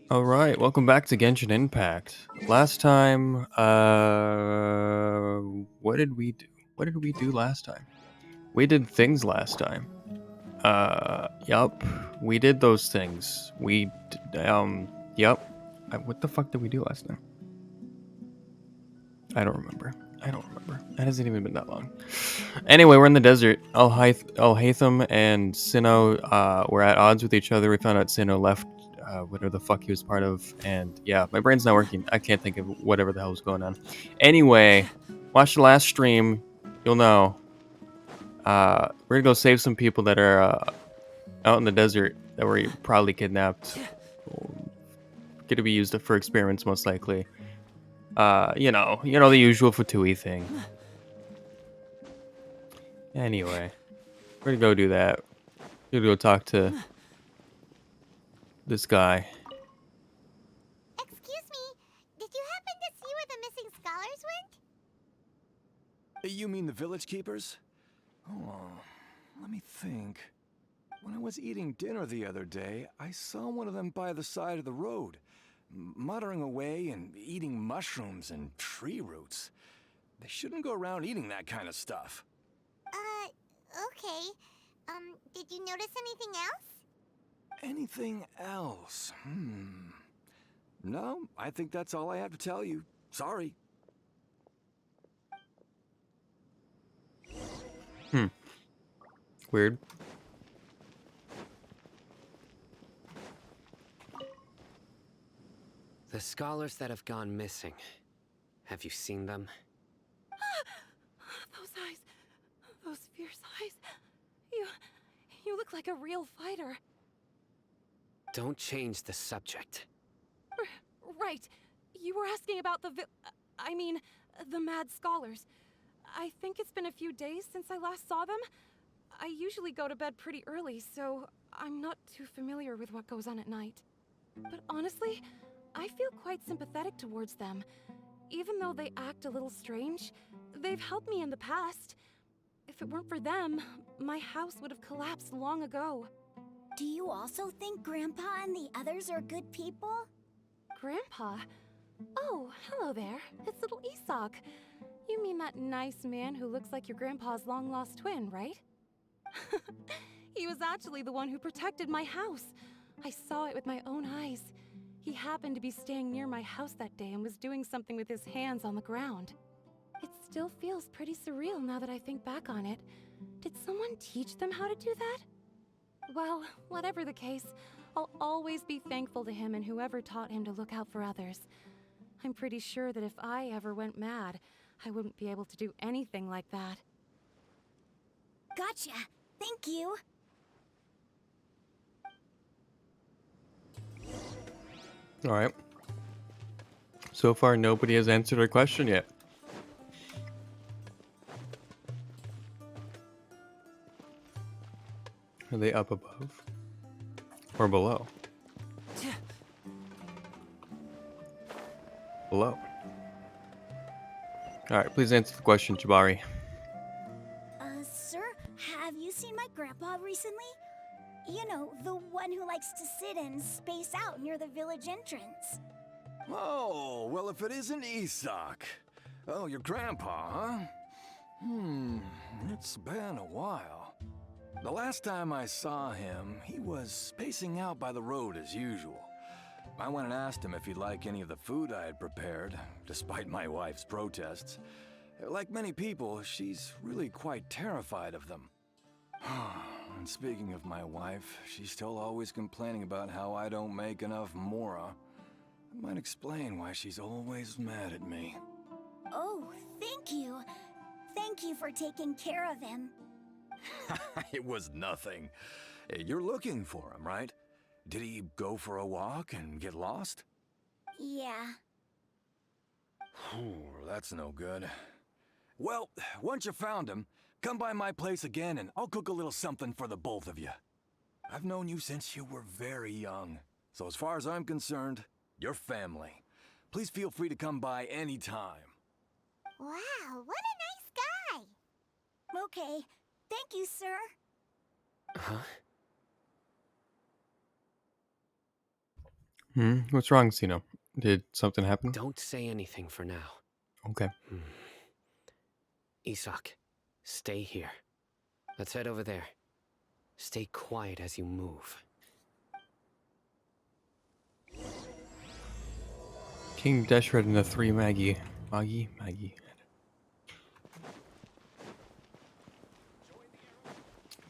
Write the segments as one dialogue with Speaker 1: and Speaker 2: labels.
Speaker 1: Alright, welcome back to Genshin Impact. Last time, what did we do? What did we do last time? We did things last time. Yup, we did those things. Yup. What the fuck did we do last time? I don't remember. That hasn't even been that long. Anyway, we're in the desert. Alhaitham and Cyno were at odds with each other. We found out Cyno left whatever the fuck he was part of. And yeah, my brain's not working. I can't think of whatever the hell was going on. Anyway, watch the last stream. You'll know. We're gonna go save some people that are out in the desert that were probably kidnapped. Gonna be used for experiments, most likely. The usual Fatui thing. Anyway, we're gonna go do that. We're gonna go talk to this guy.
Speaker 2: Excuse me, did you happen to see where the missing scholars went?
Speaker 3: You mean the village keepers? Oh, let me think. When I was eating dinner the other day, I saw one of them by the side of the road, muttering away and eating mushrooms and tree roots. They shouldn't go around eating that kind of stuff.
Speaker 2: Okay. Did you notice anything else?
Speaker 3: Anything else? No, I think that's all I have to tell you. Sorry.
Speaker 1: Weird.
Speaker 4: The scholars that have gone missing. Have you seen them?
Speaker 5: Those eyes. Those fierce eyes. You look like a real fighter.
Speaker 4: Don't change the subject.
Speaker 5: Right. You were asking about the the mad scholars. I think it's been a few days since I last saw them. I usually go to bed pretty early, so I'm not too familiar with what goes on at night. But honestly, I feel quite sympathetic towards them. Even though they act a little strange, they've helped me in the past. If it weren't for them, my house would have collapsed long ago.
Speaker 2: Do you also think Grandpa and the others are good people?
Speaker 5: Grandpa? Oh, hello there. It's little Isak. You mean that nice man who looks like your grandpa's long-lost twin, right? He was actually the one who protected my house. I saw it with my own eyes. He happened to be staying near my house that day and was doing something with his hands on the ground. It still feels pretty surreal now that I think back on it. Did someone teach them how to do that? Well, whatever the case, I'll always be thankful to him and whoever taught him to look out for others. I'm pretty sure that if I ever went mad, I wouldn't be able to do anything like that.
Speaker 2: Gotcha. Thank you.
Speaker 1: Alright. So far, nobody has answered our question yet. Are they up above? Or below? Below. Alright, please answer the question, Jabari.
Speaker 2: Sir, have you seen my grandpa recently? You know, the one who likes to sit and space out near the village entrance.
Speaker 3: Oh, well, if it isn't Isak. Oh, your grandpa, huh? It's been a while. The last time I saw him, he was spacing out by the road as usual. I went and asked him if he'd like any of the food I had prepared, despite my wife's protests. Like many people, she's really quite terrified of them. And speaking of my wife, she's still always complaining about how I don't make enough mora. That might explain why she's always mad at me.
Speaker 2: Oh, thank you. Thank you for taking care of him.
Speaker 3: It was nothing. You're looking for him, right? Did he go for a walk and get lost?
Speaker 2: Yeah.
Speaker 3: That's no good. Well, once you found him, come by my place again and I'll cook a little something for the both of you. I've known you since you were very young, so as far as I'm concerned, you're family. Please feel free to come by anytime.
Speaker 2: Wow, what a nice guy. Okay, thank you, sir.
Speaker 4: Huh?
Speaker 1: What's wrong, Cyno? Did something happen?
Speaker 4: Don't say anything for now.
Speaker 1: Okay.
Speaker 4: Isak, stay here. Let's head over there. Stay quiet as you move.
Speaker 1: King Deshret and the 3 Maggie. Maggie.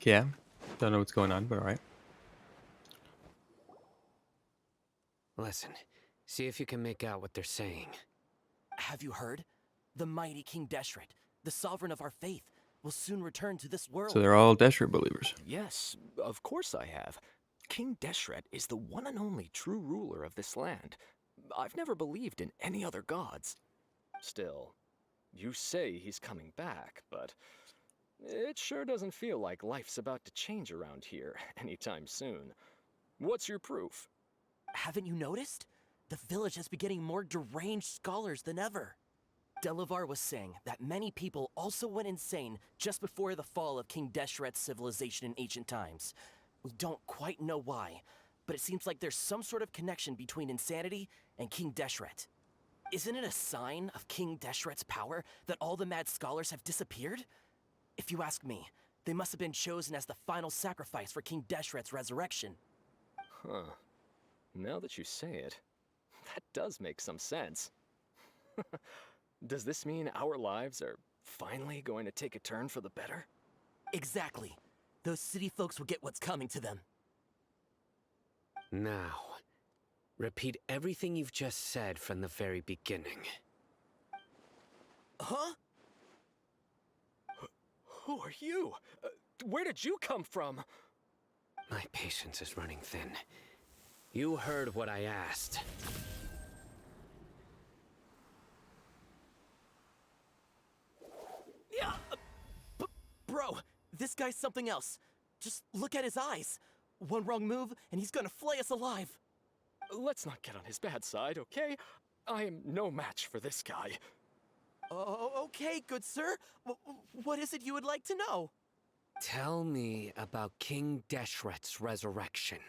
Speaker 1: Yeah. Don't know what's going on, but alright.
Speaker 4: Listen, see if you can make out what they're saying.
Speaker 6: Have you heard? The mighty King Deshret, the sovereign of our faith, will soon return to this world.
Speaker 1: So they're all Deshret believers.
Speaker 7: Yes, of course I have. King Deshret is the one and only true ruler of this land. I've never believed in any other gods. Still, you say he's coming back, but it sure doesn't feel like life's about to change around here anytime soon. What's your proof?
Speaker 6: Haven't you noticed? The village has been getting more deranged scholars than ever. Delavar was saying that many people also went insane just before the fall of King Deshret's civilization in ancient times. We don't quite know why, but it seems like there's some sort of connection between insanity and King Deshret. Isn't it a sign of King Deshret's power that all the mad scholars have disappeared? If you ask me, they must have been chosen as the final sacrifice for King Deshret's resurrection.
Speaker 7: Huh. Now that you say it, that does make some sense. Does this mean our lives are finally going to take a turn for the better?
Speaker 6: Exactly. Those city folks will get what's coming to them.
Speaker 4: Now, repeat everything you've just said from the very beginning.
Speaker 6: Huh?
Speaker 7: Who are you? Where did you come from?
Speaker 4: My patience is running thin. You heard what I asked.
Speaker 6: Yeah, bro, this guy's something else. Just look at his eyes. One wrong move, and he's gonna flay us alive.
Speaker 7: Let's not get on his bad side, okay? I am no match for this guy.
Speaker 6: Oh, okay, good sir. What is it you would like to know?
Speaker 4: Tell me about King Deshret's resurrection.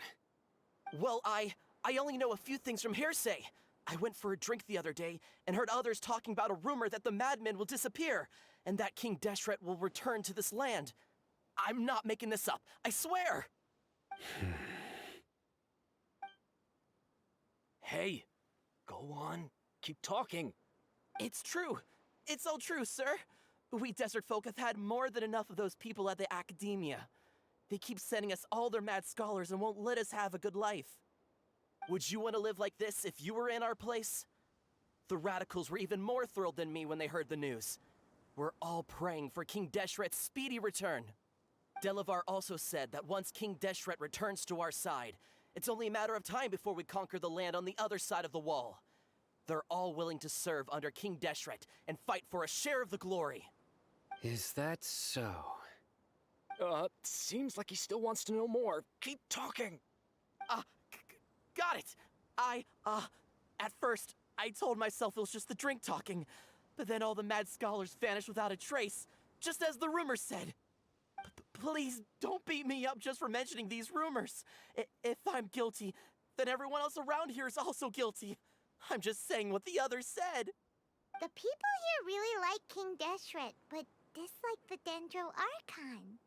Speaker 6: Well, I only know a few things from hearsay. I went for a drink the other day and heard others talking about a rumor that the madmen will disappear and that King Deshret will return to this land. I'm not making this up, I swear!
Speaker 7: Hey, go on. Keep talking.
Speaker 6: It's true. It's all true, sir. We desert folk have had more than enough of those people at the academia. They keep sending us all their mad scholars and won't let us have a good life. Would you want to live like this if you were in our place? The radicals were even more thrilled than me when they heard the news. We're all praying for King Deshret's speedy return. Delavar also said that once King Deshret returns to our side, it's only a matter of time before we conquer the land on the other side of the wall. They're all willing to serve under King Deshret and fight for a share of the glory.
Speaker 4: Is that so?
Speaker 7: Seems like he still wants to know more. Keep talking.
Speaker 6: Got it! At first, I told myself it was just the drink talking, but then all the mad scholars vanished without a trace, just as the rumors said. Please, don't beat me up just for mentioning these rumors. If I'm guilty, then everyone else around here is also guilty. I'm just saying what the others said.
Speaker 2: The people here really like King Deshret, but dislike the Dendro Archon.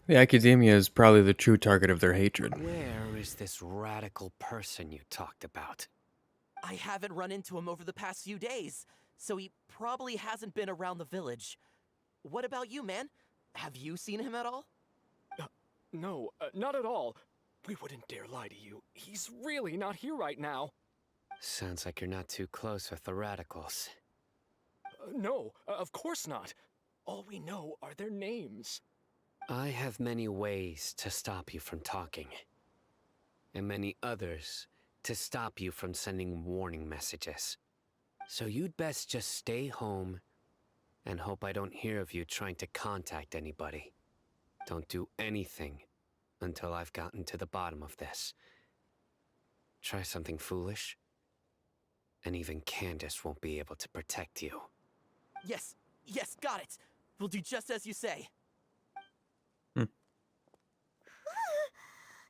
Speaker 1: The academia is probably the true target of their hatred.
Speaker 4: Where is this radical person you talked about?
Speaker 6: I haven't run into him over the past few days, so he probably hasn't been around the village. What about you, man? Have you seen him at all?
Speaker 7: No, not at all. We wouldn't dare lie to you. He's really not here right now.
Speaker 4: Sounds like you're not too close with the radicals.
Speaker 7: No, of course not. All we know are their names.
Speaker 4: I have many ways to stop you from talking. And many others to stop you from sending warning messages. So you'd best just stay home and hope I don't hear of you trying to contact anybody. Don't do anything until I've gotten to the bottom of this. Try something foolish, and even Candace won't be able to protect you.
Speaker 6: Yes, got it. We'll do just as you say.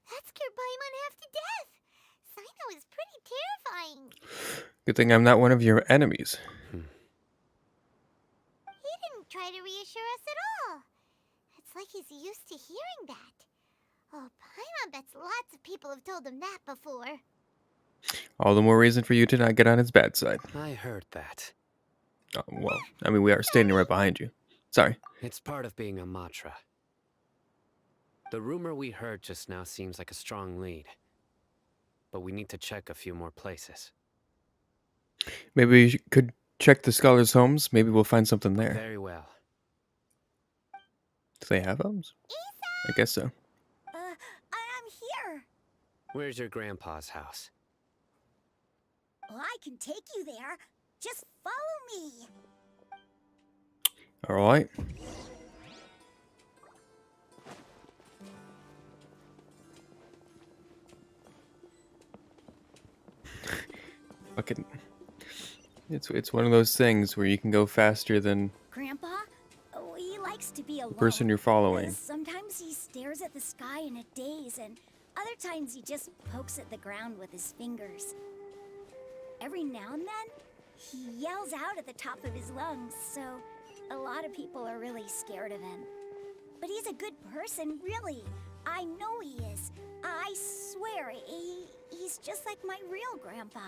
Speaker 2: That scared Paimon half to death. Cyno
Speaker 1: Good thing I'm not one of your enemies.
Speaker 2: He didn't try to reassure us at all. It's like he's used to hearing that. Oh, Paimon bets lots of people have told him that before.
Speaker 1: All the more reason for you to not get on his bad side.
Speaker 4: I heard that.
Speaker 1: Oh, well, I mean, we are standing right behind you. Sorry.
Speaker 4: It's part of being a Matra. The rumor we heard just now seems like a strong lead. But we need to check a few more places.
Speaker 1: Maybe we could check the scholars' homes. Maybe we'll find something there.
Speaker 4: Very well.
Speaker 1: Do they have homes? I guess so.
Speaker 2: I'm here.
Speaker 4: Where's your grandpa's house?
Speaker 2: Well, I can take you there. Just follow me.
Speaker 1: All right. Fucking. It's one of those things where you can go faster than
Speaker 2: Grandpa? Oh, he likes to be alone.
Speaker 1: the person you're following.
Speaker 2: Sometimes he stares at the sky in a daze, and other times he just pokes at the ground with his fingers. Every now and then, he yells out at the top of his lungs, so a lot of people are really scared of him. But he's a good person, really. I know he is. I swear, he's just like my real grandpa.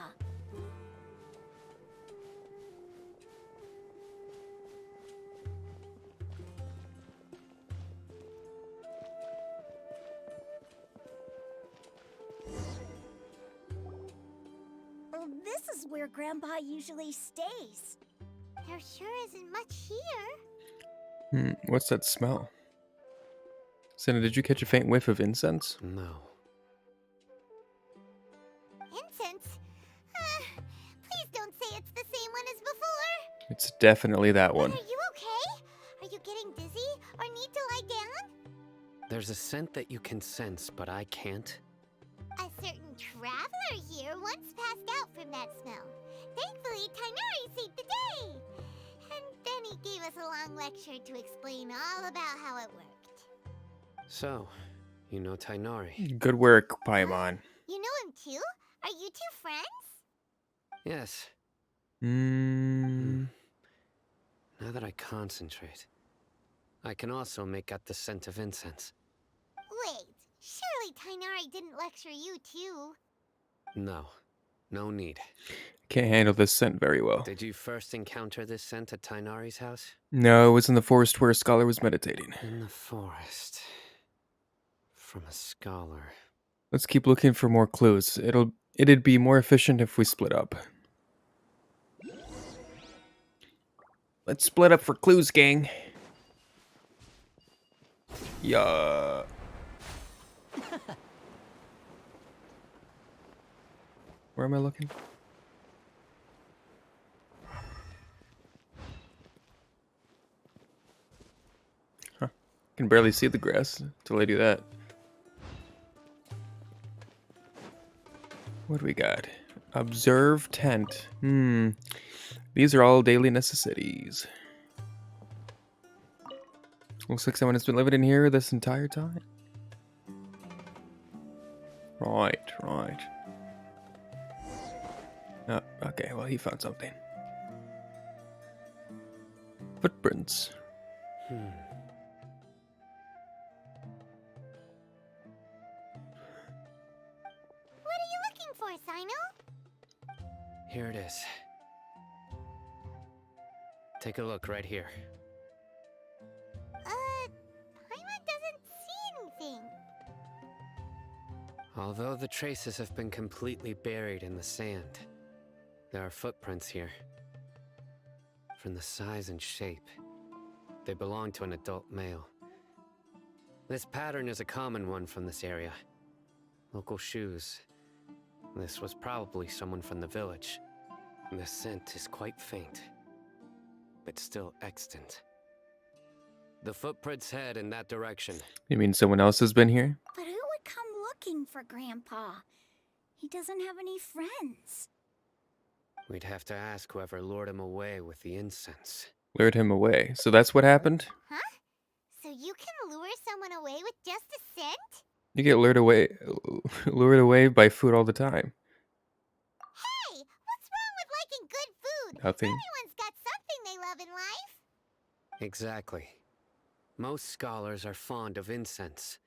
Speaker 2: Well, this is where Grandpa usually stays. There sure isn't much here.
Speaker 1: What's that smell? Senna, did you catch a faint whiff of incense?
Speaker 4: No.
Speaker 2: Incense? Please don't say it's the same one as before.
Speaker 1: It's definitely that one.
Speaker 2: Are you okay? Are you getting dizzy or need to lie down?
Speaker 4: There's a scent that you can sense, but I can't.
Speaker 2: A certain traveler here once passed out from that smell. Thankfully, Tainari saved the day. And then he gave us a long lecture to explain all about how it worked.
Speaker 4: So, you know Tainari?
Speaker 1: Good work, Paimon.
Speaker 2: You know him too? Are you two friends?
Speaker 4: Yes.
Speaker 1: Hmm.
Speaker 4: Now that I concentrate, I can also make out the scent of incense.
Speaker 2: Wait, surely Tainari didn't lecture you too.
Speaker 4: No. No need.
Speaker 1: Can't handle this scent very well.
Speaker 4: Did you first encounter this scent at Tainari's house?
Speaker 1: No, it was in the forest where a scholar was meditating.
Speaker 4: In the forest. From a scholar.
Speaker 1: Let's keep looking for more clues. It'd be more efficient if we split up. Let's split up for clues, gang. Yeah. Where am I looking? Huh. Can barely see the grass till I do that. What do we got? Observe tent. These are all daily necessities. Looks like someone has been living in here this entire time. Right. Oh, okay, well, he found something. Footprints.
Speaker 2: What are you looking for, Cyno?
Speaker 4: Here it is. Take a look right here.
Speaker 2: Paimon doesn't see anything.
Speaker 4: Although the traces have been completely buried in the sand, there are footprints here. From the size and shape, they belong to an adult male. This pattern is a common one from this area. Local shoes. This was probably someone from the village. The scent is quite faint, but still extant. The footprints head in that direction.
Speaker 1: You mean someone else has been here?
Speaker 2: But who would come looking for Grandpa? He doesn't have any friends.
Speaker 4: We'd have to ask whoever lured him away with the incense.
Speaker 1: Lured him away. So that's what happened?
Speaker 2: Huh? So you can lure someone away with just a scent?
Speaker 1: You get lured away by food all the time.
Speaker 2: Hey, what's wrong with
Speaker 1: Nothing.
Speaker 2: Everyone's got something they love in life.
Speaker 4: Exactly. Most scholars are fond of incense,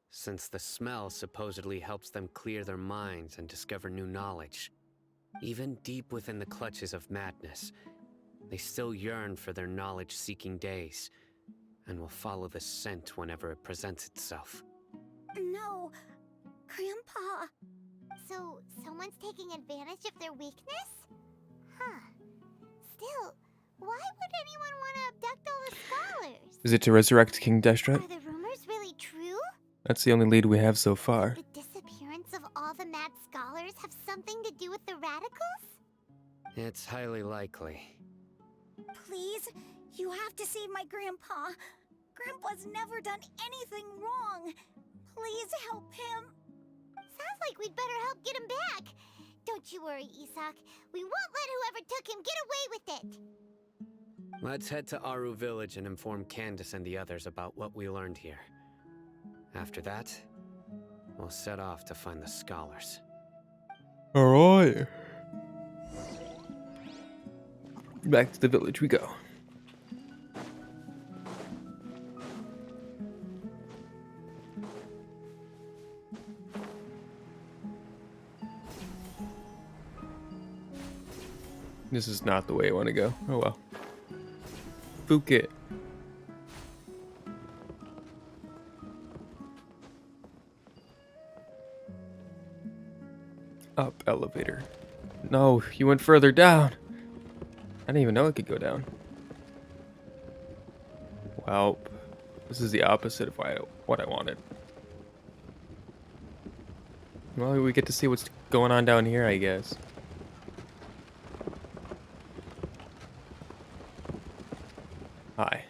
Speaker 4: since the smell supposedly helps them clear their minds and discover new knowledge. Even deep within the clutches of madness, they still yearn for their knowledge-seeking days, and will follow the scent whenever it presents itself.
Speaker 2: No, Grandpa. So, someone's taking advantage of their weakness? Huh. Still, why would anyone want to abduct all the scholars?
Speaker 1: Is it to resurrect King Deshret?
Speaker 2: Are the rumors really true?
Speaker 1: That's the only lead we have so far.
Speaker 2: The disappearance of all the mad scholars have something to do with the radicals?
Speaker 4: It's highly likely.
Speaker 2: Please, you have to save my grandpa. Grandpa's never done anything wrong. Please help him. Sounds like we'd better help get him back. Don't you worry, Isak. We won't let whoever took him get away with it.
Speaker 4: Let's head to Aru Village and inform Candace and the others about what we learned here. After that, we'll set off to find the scholars.
Speaker 1: Alright. Back to the village we go. This is not the way I want to go. Oh well. Book it. Up elevator. No, you went further down. I didn't even know it could go down. Well, this is the opposite of what I wanted. Well, we get to see what's going on down here, I guess. Hi.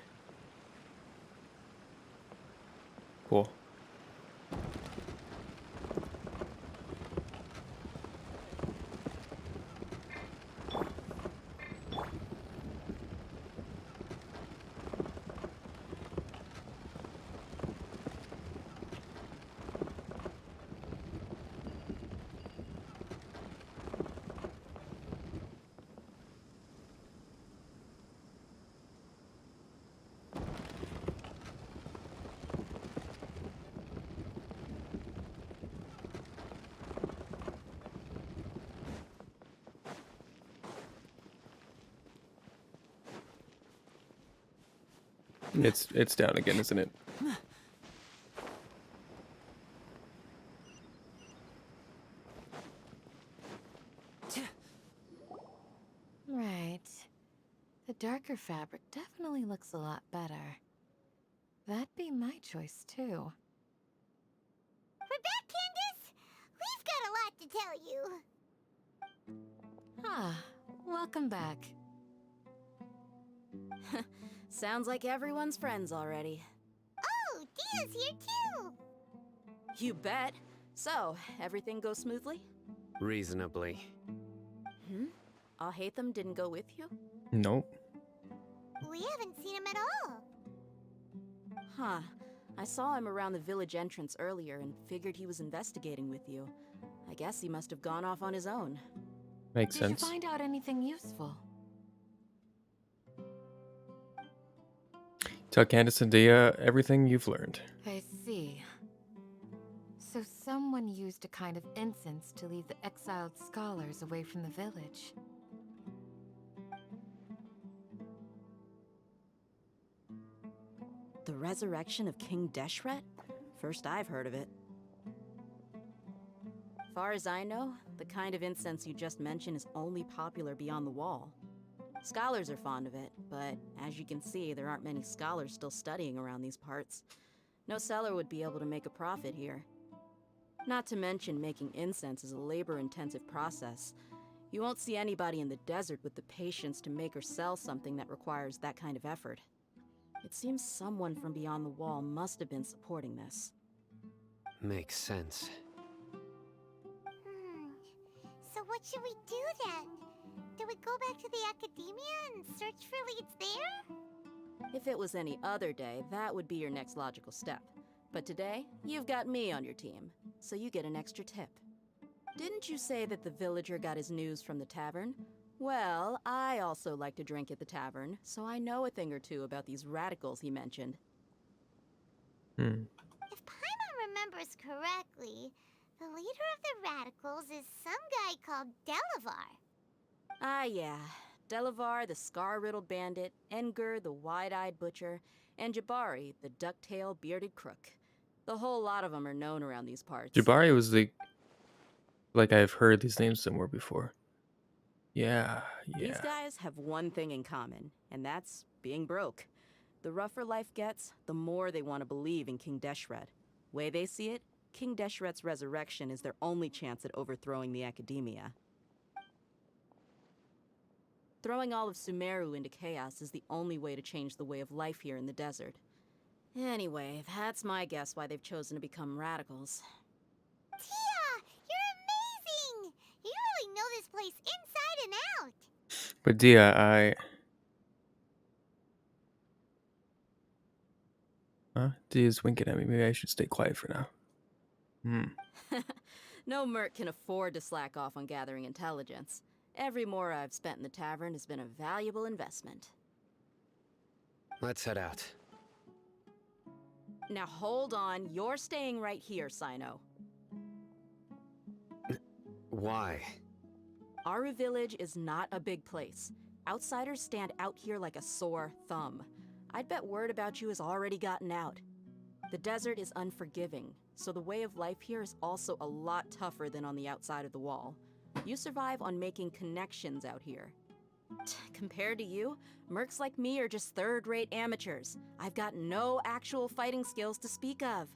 Speaker 1: Cool. It's down again, isn't it?
Speaker 5: Right. The darker fabric definitely looks a lot better. That'd be my choice, too.
Speaker 2: We're back, Candace! We've got a lot to tell you.
Speaker 5: Ah, welcome back.
Speaker 8: Sounds like everyone's friends already.
Speaker 2: Oh, Dia's here too!
Speaker 8: You bet. So, everything goes smoothly?
Speaker 4: Reasonably.
Speaker 8: Alhaitham didn't go with you?
Speaker 1: Nope.
Speaker 2: We haven't seen him at all.
Speaker 8: Huh. I saw him around the village entrance earlier and figured he was investigating with you. I guess he must have gone off on his own.
Speaker 1: Makes
Speaker 5: Did
Speaker 1: sense.
Speaker 5: you find out anything useful?
Speaker 1: Tell Candace and Dehya everything you've learned.
Speaker 5: I see. So someone used a kind of incense to lead the exiled scholars away from the village.
Speaker 8: The resurrection of King Deshret? First I've heard of it. Far as I know, the kind of incense you just mentioned is only popular beyond the wall. Scholars are fond of it, but as you can see, there aren't many scholars still studying around these parts. No seller would be able to make a profit here. Not to mention, making incense is a labor-intensive process. You won't see anybody in the desert with the patience to make or sell something that requires that kind of effort. It seems someone from beyond the wall must have been supporting this.
Speaker 4: Makes sense.
Speaker 2: So what should we do then? Do we go back to the academia and search for leads there?
Speaker 8: If it was any other day, that would be your next logical step. But today, you've got me on your team, so you get an extra tip. Didn't you say that the villager got his news from the tavern? Well, I also like to drink at the tavern, so I know a thing or two about these radicals he mentioned.
Speaker 1: Hmm.
Speaker 2: If Paimon remembers correctly, the leader of the radicals is some guy called Delavar.
Speaker 8: Ah, yeah. Delavar, the scar-riddled bandit, Engur, the wide-eyed butcher, and Jabari, the duck-tailed bearded crook. The whole lot of them are known around these parts.
Speaker 1: Jabari was like I've heard these names somewhere before. Yeah,
Speaker 8: These
Speaker 1: yeah.
Speaker 8: guys have one thing in common, and that's being broke. The rougher life gets, the more they want to believe in King Deshret. Way they see it, King Deshret's resurrection is their only chance at overthrowing the academia. Throwing all of Sumeru into chaos is the only way to change the way of life here in the desert. Anyway, that's my guess why they've chosen to become radicals.
Speaker 2: Tia, you're amazing! You really know this place inside and out.
Speaker 1: But Dia, Dia's winking at me. Maybe I should stay quiet for now.
Speaker 8: No merc can afford to slack off on gathering intelligence. Every mora I've spent in the tavern has been a valuable investment.
Speaker 4: Let's head out.
Speaker 8: Now hold on, you're staying right here, Cyno.
Speaker 4: Why?
Speaker 8: Aru Village is not a big place. Outsiders stand out here like a sore thumb. I'd bet word about you has already gotten out. The desert is unforgiving, so the way of life here is also a lot tougher than on the outside of the wall. You survive on making connections out here. Compared to you, mercs like me are just third-rate amateurs. I've got no actual fighting skills to speak of.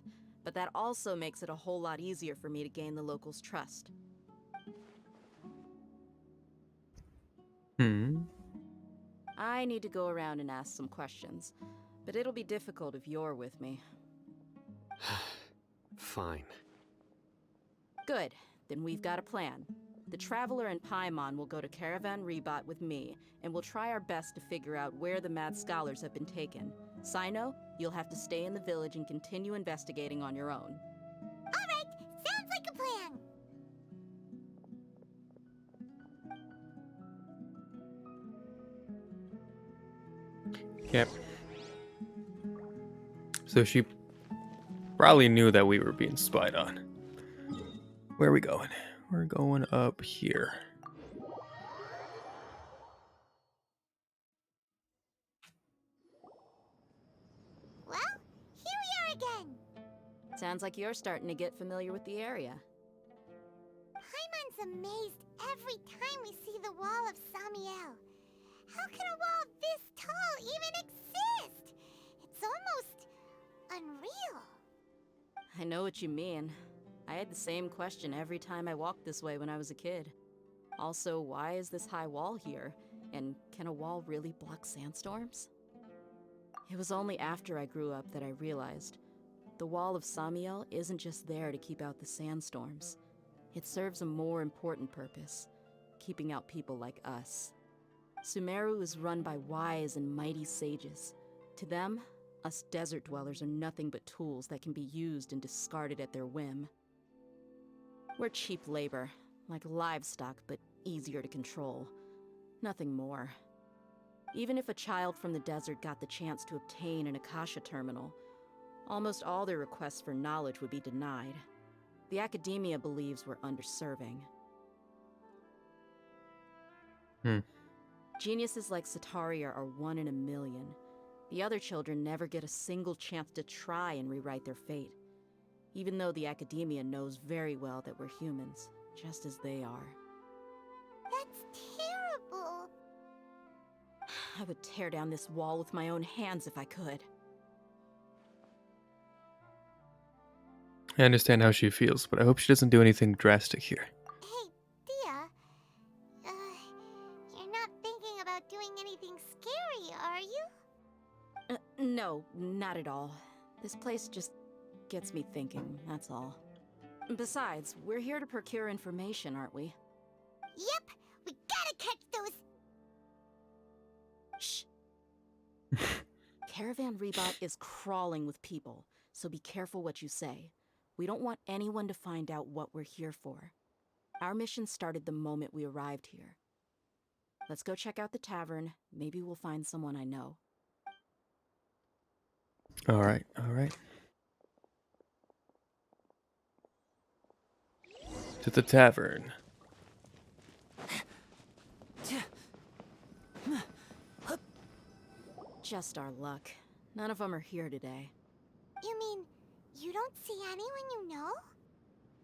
Speaker 8: But that also makes it a whole lot easier for me to gain the locals' trust. I need to go around and ask some questions, but it'll be difficult if you're with me.
Speaker 4: Fine.
Speaker 8: Good, then we've got a plan. The Traveler and Paimon will go to Caravan Rebot with me, and we'll try our best to figure out where the mad scholars have been taken. Cyno, you'll have to stay in the village and continue investigating on your own.
Speaker 2: Alright, sounds like a plan.
Speaker 1: Yep. So she probably knew that we were being spied on. Where are we going? We're going up here.
Speaker 2: Well, here we are again.
Speaker 8: Sounds like you're starting to get familiar with the area.
Speaker 2: Paimon's amazed every time we see the wall of Samiel. How can a wall this tall even exist? It's almost unreal.
Speaker 8: I know what you mean. I had the same question every time I walked this way when I was a kid. Also, why is this high wall here? And can a wall really block sandstorms? It was only after I grew up that I realized the wall of Samiel isn't just there to keep out the sandstorms. It serves a more important purpose, keeping out people like us. Sumeru is run by wise and mighty sages. To them, us desert dwellers are nothing but tools that can be used and discarded at their whim. We're cheap labor, like livestock, but easier to control. Nothing more. Even if a child from the desert got the chance to obtain an Akasha terminal, almost all their requests for knowledge would be denied. The academia believes we're underserving. Geniuses like Sataria are 1 in a million. The other children never get a single chance to try and rewrite their fate, even though the academia knows very well that we're humans, just as they are.
Speaker 2: That's terrible.
Speaker 8: I would tear down this wall with my own hands if I could.
Speaker 1: I understand how she feels, but I hope she doesn't do anything drastic here.
Speaker 2: Hey, Dia. You're not thinking about doing anything scary, are you?
Speaker 8: No, not at all. This place just gets me thinking, that's all. Besides, we're here to procure information, aren't we?
Speaker 2: Yep, we gotta catch those.
Speaker 8: Shh. Caravan Rebot is crawling with people, so be careful what you say. We don't want anyone to find out what we're here for. Our mission started the moment we arrived here. Let's go check out the tavern. Maybe we'll find someone I know.
Speaker 1: All right, all right. To the tavern.
Speaker 8: Just our luck. None of them are here today.
Speaker 2: You mean you don't see anyone you know?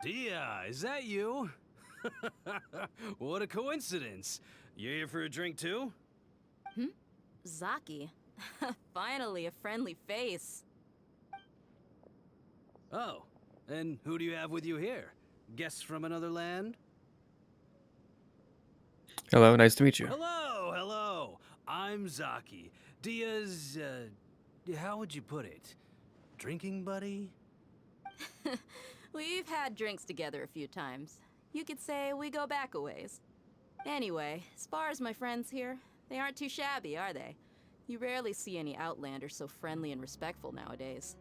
Speaker 9: Dehya, is that you? What a coincidence. You here for a drink too?
Speaker 8: Zaki. Finally, a friendly face.
Speaker 9: Oh, and who do you have with you here? Guests from another land?
Speaker 1: Hello, nice to meet you.
Speaker 9: Hello, hello. I'm Zaki. Dehya's, how would you put it? Drinking buddy?
Speaker 8: We've had drinks together a few times. You could say we go back a ways. Anyway, as far as my friends here, they aren't too shabby, are they? You rarely see any Outlanders so friendly and respectful nowadays.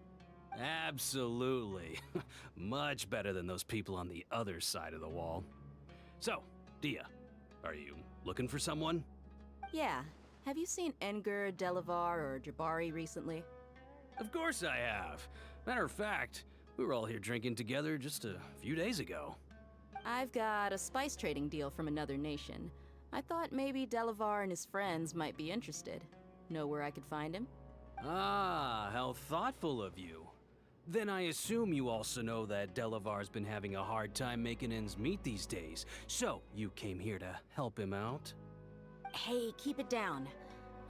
Speaker 9: Absolutely. Much better than those people on the other side of the wall. So, Dehya, are you looking for someone?
Speaker 8: Yeah. Have you seen Enger, Delavar, or Jabari recently?
Speaker 9: Of course I have. Matter of fact, we were all here drinking together just a few days ago.
Speaker 8: I've got a spice trading deal from another nation. I thought maybe Delavar and his friends might be interested. Know where I could find him?
Speaker 9: Ah, how thoughtful of you. Then I assume you also know that Delavar's been having a hard time making ends meet these days, so you came here to help him out?
Speaker 8: Hey, keep it down.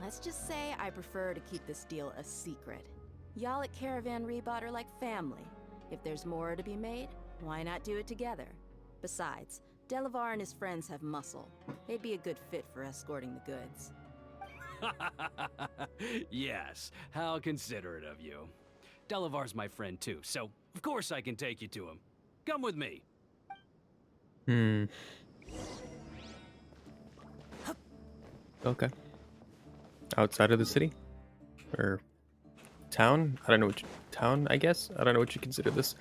Speaker 8: Let's just say I prefer to keep this deal a secret. Y'all at Caravan Rebot are like family. If there's more to be made, why not do it together? Besides, Delavar and his friends have muscle. They'd be a good fit for escorting the goods.
Speaker 9: Yes, how considerate of you. Delavar's my friend too, so of course I can take you to him. Come with me.
Speaker 1: Okay. Outside of the city? Or town? I don't know town, I guess? I don't know what you consider this.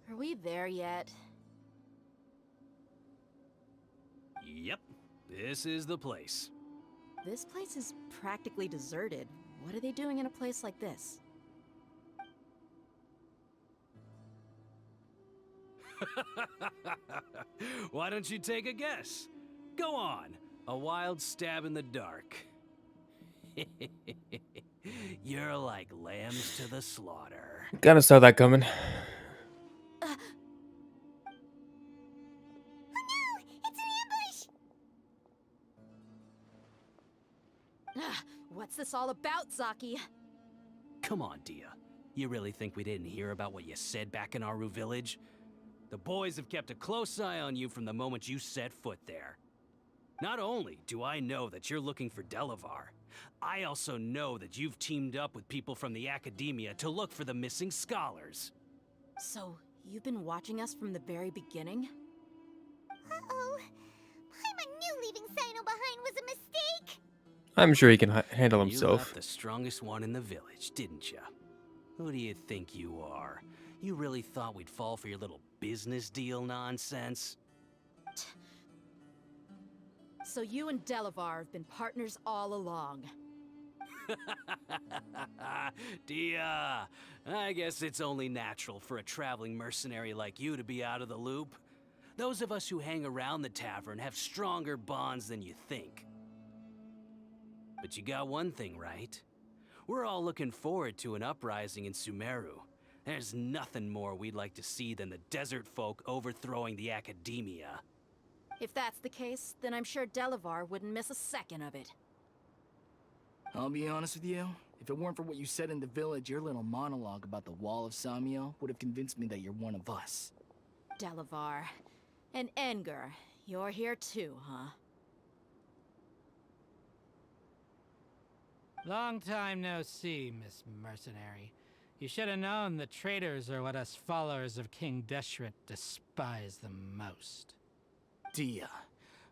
Speaker 8: Are we there yet?
Speaker 9: Yep, this is the place.
Speaker 8: This place is practically deserted. What are they doing in a place like this?
Speaker 9: Why don't you take a guess? Go on, a wild stab in the dark. You're like lambs to the slaughter.
Speaker 1: Kinda saw that coming.
Speaker 8: What's this all about, Zaki?
Speaker 9: Come on, Dehya. You really think we didn't hear about what you said back in Aru village? The boys have kept a close eye on you from the moment you set foot there. Not only do I know that you're looking for Delavar, I also know that you've teamed up with people from the academia to look for the missing scholars.
Speaker 8: So, you've been watching us from the very beginning?
Speaker 2: Uh-oh. Paimon knew leaving Cyno behind was a mistake.
Speaker 1: I'm sure he can handle
Speaker 9: You
Speaker 1: himself.
Speaker 9: left the strongest one in the village, didn't you? Who do you think you are? You really thought we'd fall for your little business deal nonsense?
Speaker 8: So you and Delavar have been partners all along.
Speaker 9: Dehya, I guess it's only natural for a traveling mercenary like you to be out of the loop. Those of us who hang around the tavern have stronger bonds than you think. But you got one thing right. We're all looking forward to an uprising in Sumeru. There's nothing more we'd like to see than the desert folk overthrowing the academia.
Speaker 8: If that's the case, then I'm sure Delavar wouldn't miss a second of it.
Speaker 10: I'll be honest with you. If it weren't for what you said in the village, your little monologue about the Wall of Samiel would have convinced me that you're one of us.
Speaker 8: Delavar. And Enger, you're here too, huh?
Speaker 11: Long time no see, Miss Mercenary. You should have known the traitors are what us followers of King Deshret despise the most.
Speaker 10: Dehya,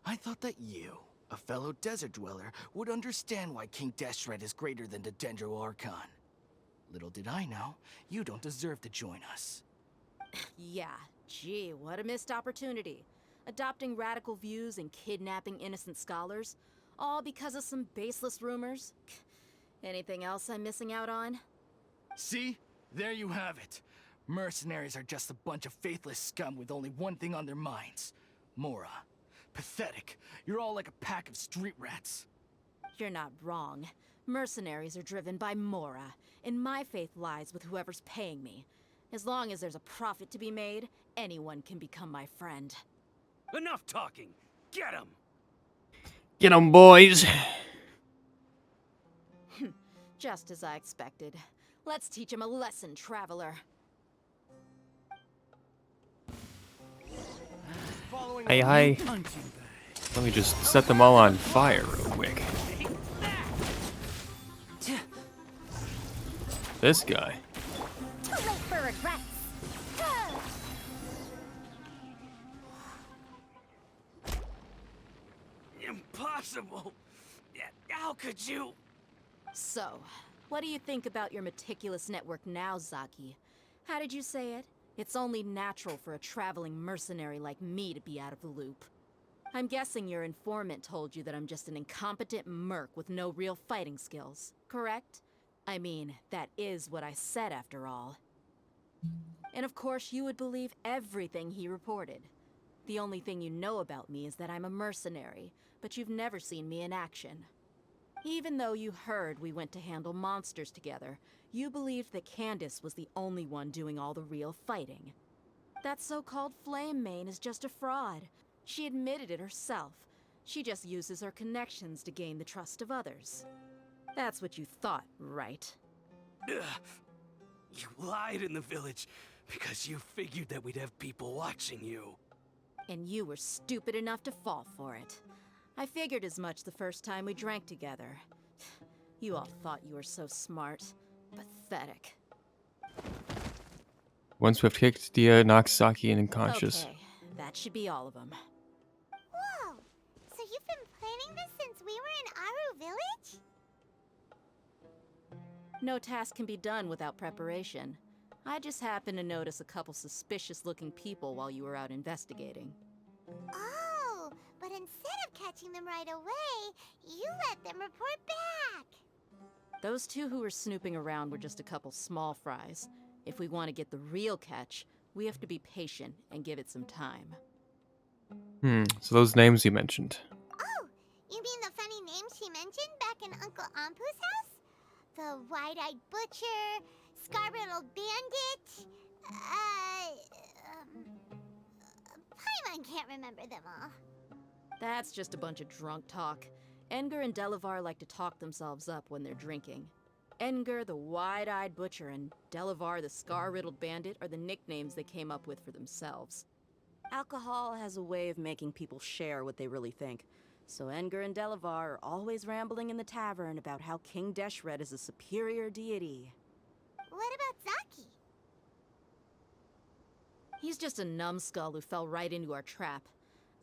Speaker 10: I thought that you, a fellow desert dweller, would understand why King Deshret is greater than the Dendro Archon. Little did I know, you don't deserve to join us.
Speaker 8: Yeah, gee, what a missed opportunity. Adopting radical views and kidnapping innocent scholars, all because of some baseless rumors. Anything else I'm missing out on?
Speaker 10: See? There you have it. Mercenaries are just a bunch of faithless scum with only one thing on their minds. Mora. Pathetic. You're all like a pack of street rats.
Speaker 8: You're not wrong. Mercenaries are driven by Mora, and my faith lies with whoever's paying me. As long as there's a profit to be made, anyone can become my friend.
Speaker 9: Enough talking! Get him!
Speaker 1: Get 'em, boys!
Speaker 8: Just as I expected. Let's teach him a lesson, traveler.
Speaker 1: Hey, hi. Let me just set them all on fire real quick. This guy.
Speaker 2: Too late for regrets.
Speaker 9: Impossible! How could you?
Speaker 8: So, what do you think about your meticulous network now, Zaki? How did you say it? It's only natural for a traveling mercenary like me to be out of the loop. I'm guessing your informant told you that I'm just an incompetent merc with no real fighting skills, correct? I mean, that is what I said after all. And of course, you would believe everything he reported. The only thing you know about me is that I'm a mercenary, but you've never seen me in action. Even though you heard we went to handle monsters together, you believed that Candace was the only one doing all the real fighting. That so-called Flame Main is just a fraud. She admitted it herself. She just uses her connections to gain the trust of others. That's what you thought, right?
Speaker 9: Ugh. You lied in the village because you figured that we'd have people watching you.
Speaker 8: And you were stupid enough to fall for it. I figured as much the first time we drank together. You all thought you were so smart. Pathetic.
Speaker 1: One swift kick, Dehya knocks Saki unconscious.
Speaker 8: Okay, that should be all of them.
Speaker 2: Whoa! So you've been planning this since we were in Aru Village?
Speaker 8: No task can be done without preparation. I just happened to notice a couple suspicious-looking people while you were out investigating.
Speaker 2: Oh, but instead of catching them right away, you let them report back.
Speaker 8: Those two who were snooping around were just a couple small fries. If we want to get the real catch, we have to be patient and give it some time.
Speaker 1: So those names you mentioned.
Speaker 2: Oh, you mean the funny names he mentioned back in Uncle Ampu's house? The wide-eyed butcher, scar-riddled bandit, Paimon can't remember them all.
Speaker 8: That's just a bunch of drunk talk. Edgar and Delavar like to talk themselves up when they're drinking. Edgar, the wide-eyed butcher, and Delavar, the scar-riddled bandit, are the nicknames they came up with for themselves. Alcohol has a way of making people share what they really think. So Edgar and Delavar are always rambling in the tavern about how King Deshret is a superior deity.
Speaker 2: What about Zaki?
Speaker 8: He's just a numbskull who fell right into our trap.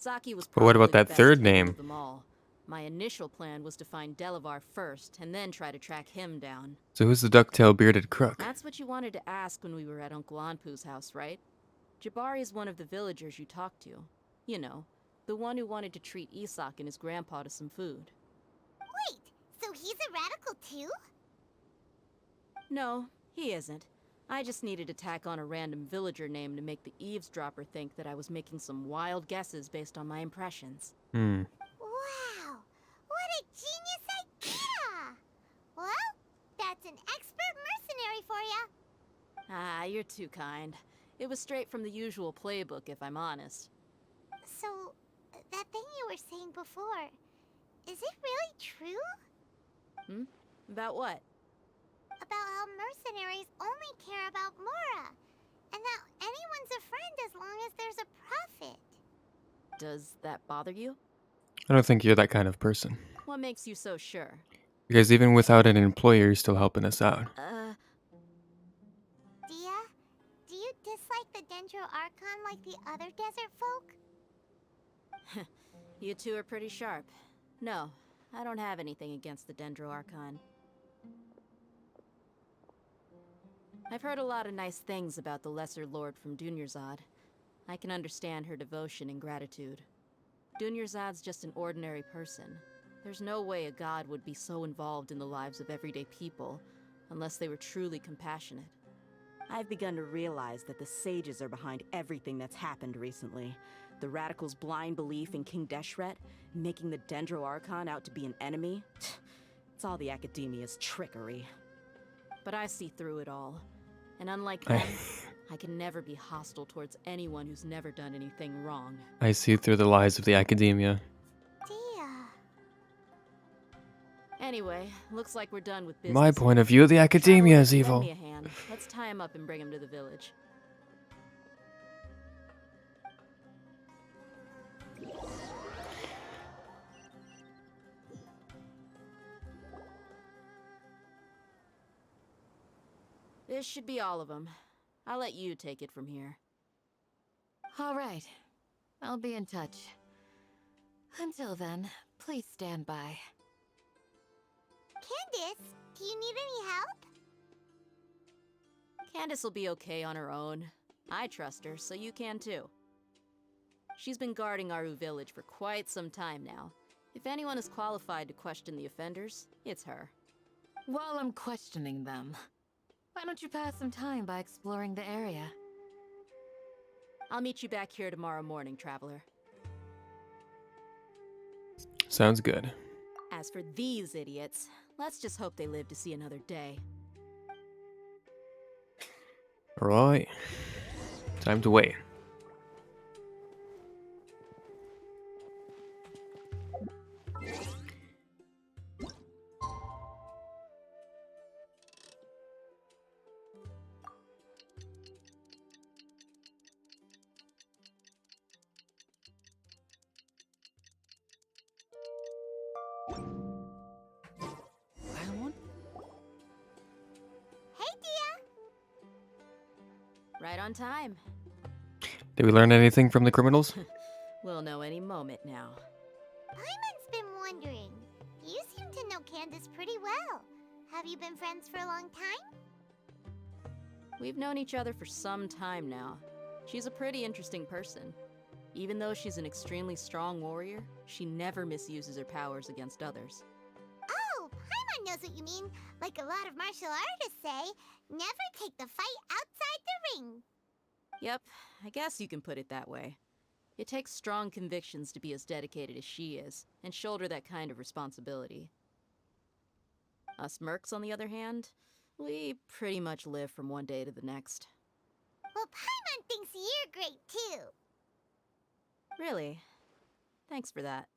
Speaker 8: Zaki was
Speaker 1: But what about
Speaker 8: probably the
Speaker 1: that
Speaker 8: best
Speaker 1: third
Speaker 8: handler
Speaker 1: name?
Speaker 8: of them all. My initial plan was to find Delavar first, and then try to track him down.
Speaker 1: So who's the ducktail bearded crook?
Speaker 8: That's what you wanted to ask when we were at Uncle Anpu's house, right? Jabari is one of the villagers you talked to. You know, the one who wanted to treat Isak and his grandpa to some food.
Speaker 2: Wait, so he's a radical too?
Speaker 8: No, he isn't. I just needed to tack on a random villager name to make the eavesdropper think that I was making some wild guesses based on my impressions.
Speaker 2: Wow, what a genius idea! Well, that's an expert mercenary for ya.
Speaker 8: Ah, you're too kind. It was straight from the usual playbook, if I'm honest.
Speaker 2: So, that thing you were saying before, is it really true?
Speaker 8: About what?
Speaker 2: About how mercenaries only care about Mora, and that anyone's a friend as long as there's a profit.
Speaker 8: Does that bother you?
Speaker 1: I don't think you're that kind of person.
Speaker 8: What makes you so sure?
Speaker 1: Because even without an employer, you're still helping us out.
Speaker 2: Dehya, do you dislike the Dendro Archon like the other desert folk?
Speaker 8: You two are pretty sharp. No, I don't have anything against the Dendro Archon. I've heard a lot of nice things about the Lesser Lord from Dunyarzad. I can understand her devotion and gratitude. Dunyarzad's just an ordinary person. There's no way a god would be so involved in the lives of everyday people, unless they were truly compassionate.
Speaker 12: I've begun to realize that the sages are behind everything that's happened recently. The radicals' blind belief in King Deshret, making the Dendro Archon out to be an enemy. It's all the academia's trickery.
Speaker 8: But I see through it all. And unlike them, I can never be hostile towards anyone who's never done anything wrong.
Speaker 1: I see through the lies of the academia.
Speaker 2: Dehya.
Speaker 8: Anyway, looks like we're done with business.
Speaker 1: My point of view, the academia is evil.
Speaker 8: Lend me a hand. Let's tie him up and bring him to the village. This should be all of them. I'll let you take it from here.
Speaker 5: All right. I'll be in touch. Until then, please stand by.
Speaker 2: Candace, do you need any help?
Speaker 8: Candace will be okay on her own. I trust her, so you can too. She's been guarding Aru village for quite some time now. If anyone is qualified to question the offenders, it's her.
Speaker 5: While I'm questioning them, why don't you pass some time by exploring the area?
Speaker 8: I'll meet you back here tomorrow morning, traveler.
Speaker 1: Sounds good.
Speaker 8: As for these idiots, let's just hope they live to see another day.
Speaker 1: Alright. Time to wait.
Speaker 2: Hey, Dehya.
Speaker 8: Right on time.
Speaker 1: Did we learn anything from the criminals?
Speaker 8: We'll know any moment now.
Speaker 2: Paimon's been wondering. You seem to know Candace pretty well. Have you been friends for a long time?
Speaker 8: We've known each other for some time now. She's a pretty interesting person. Even though she's an extremely strong warrior, she never misuses her powers against others.
Speaker 2: Oh, Paimon knows what you mean. Like a lot of martial artists say, never take the fight outside the ring.
Speaker 8: Yep, I guess you can put it that way. It takes strong convictions to be as dedicated as she is, and shoulder that kind of responsibility. Us mercs, on the other hand, we pretty much live from one day to the next.
Speaker 2: Well, Paimon thinks you're great too.
Speaker 8: Really? Thanks for that.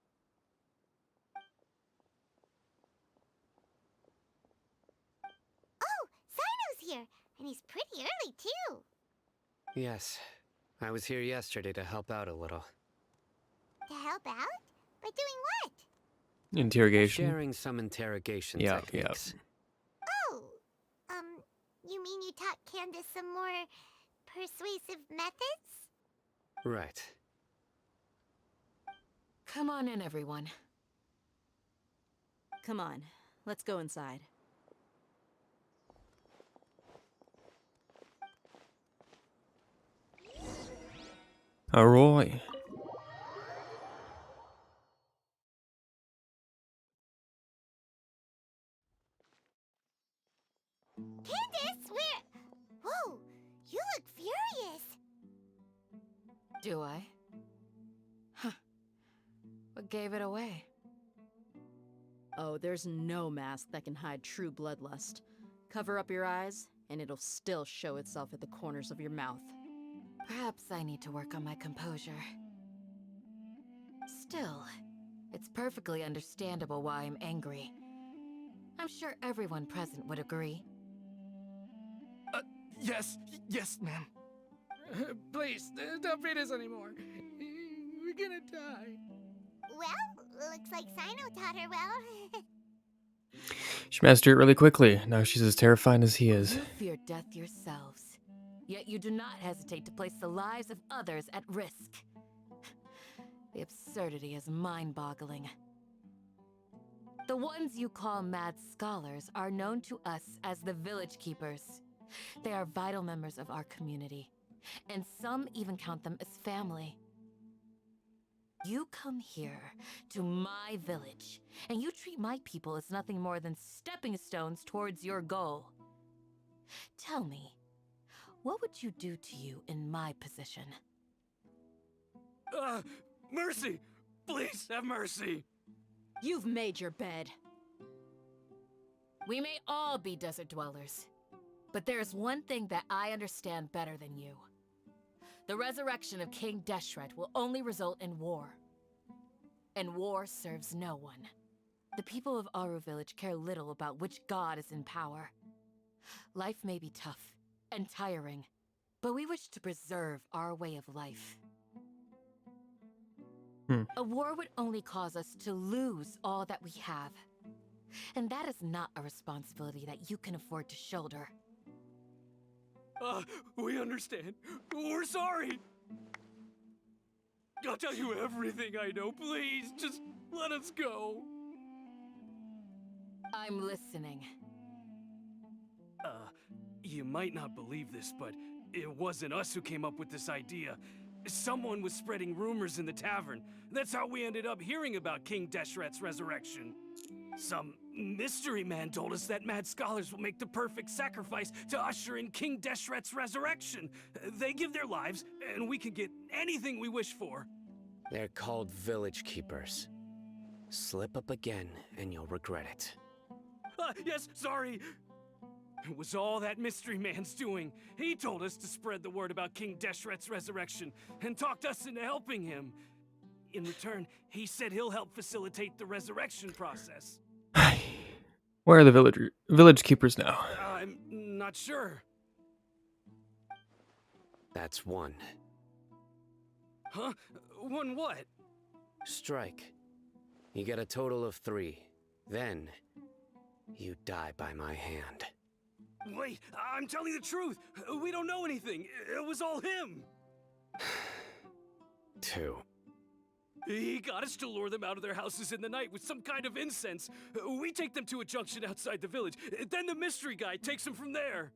Speaker 2: Oh, Cyno's here, and he's pretty early too.
Speaker 4: Yes, I was here yesterday to help out a little.
Speaker 2: To help out? By doing what?
Speaker 1: Interrogation.
Speaker 4: Sharing some interrogation
Speaker 1: Yeah,
Speaker 4: techniques.
Speaker 2: Oh, you mean you taught Candace some more persuasive methods?
Speaker 4: Right.
Speaker 5: Come on in, everyone.
Speaker 8: Come on, let's go inside.
Speaker 1: Alright.
Speaker 2: Candace, where? Whoa, you look furious.
Speaker 5: Do I? Huh. What gave it away?
Speaker 8: Oh, there's no mask that can hide true bloodlust. Cover up your eyes, and it'll still show itself at the corners of your mouth.
Speaker 5: Perhaps I need to work on my composure. Still, it's perfectly understandable why I'm angry. I'm sure everyone present would agree.
Speaker 10: Yes, ma'am.
Speaker 11: Please, don't beat us anymore. We're gonna die.
Speaker 2: Well, looks like Cyno taught her well.
Speaker 1: She mastered it really quickly. Now she's as terrifying as he is.
Speaker 13: You fear death yourselves, yet you do not hesitate to place the lives of others at risk. The absurdity is mind-boggling. The ones you call mad scholars are known to us as the Village Keepers. They are vital members of our community, and some even count them as family. You come here, to my village, and you treat my people as nothing more than stepping stones towards your goal. Tell me, what would you do to you in my position?
Speaker 9: Mercy! Please have mercy!
Speaker 13: You've made your bed. We may all be desert dwellers, but there's one thing that I understand better than you. The resurrection of King Deshret will only result in war. And war serves no one. The people of Aru Village care little about which god is in power. Life may be tough and tiring, but we wish to preserve our way of life. A war would only cause us to lose all that we have. And that is not a responsibility that you can afford to shoulder.
Speaker 9: We understand. We're sorry. I'll tell you everything I know. Please, just let us go.
Speaker 13: I'm listening.
Speaker 9: You might not believe this, but it wasn't us who came up with this idea. Someone was spreading rumors in the tavern. That's how we ended up hearing about King Deshret's resurrection. Some mystery man told us that mad scholars will make the perfect sacrifice to usher in King Deshret's resurrection. They give their lives, and we can get anything we wish for.
Speaker 4: They're called Village Keepers. Slip up again, and you'll regret it.
Speaker 9: Yes, sorry. It was all that mystery man's doing. He told us to spread the word about King Deshret's resurrection, and talked us into helping him. In return, he said he'll help facilitate the resurrection process.
Speaker 1: Where are the village keepers now?
Speaker 9: I'm not sure.
Speaker 4: That's one.
Speaker 9: Huh? One what?
Speaker 4: Strike. You get a total of 3. Then, you die by my hand.
Speaker 9: Wait, I'm telling the truth. We don't know anything. It was all him.
Speaker 4: 2.
Speaker 9: He got us to lure them out of their houses in the night with some kind of incense. We take them to a junction outside the village. Then the mystery guy takes them from there.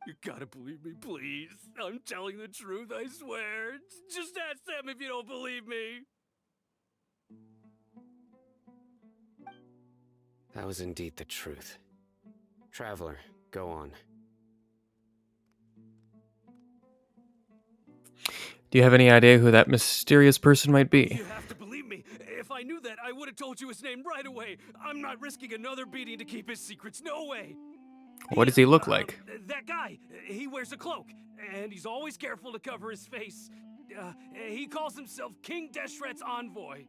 Speaker 9: You gotta believe me, please. I'm telling the truth, I swear. Just ask them if you don't believe me.
Speaker 4: That was indeed the truth. Traveler, go on.
Speaker 1: Do you have any idea who that mysterious person might be?
Speaker 9: You have to believe me. If I knew that, I would have told you his name right away. I'm not risking another beating to keep his secrets. No way.
Speaker 1: What does he look like?
Speaker 9: That guy. He wears a cloak, and he's always careful to cover his face. He calls himself King Deshret's envoy.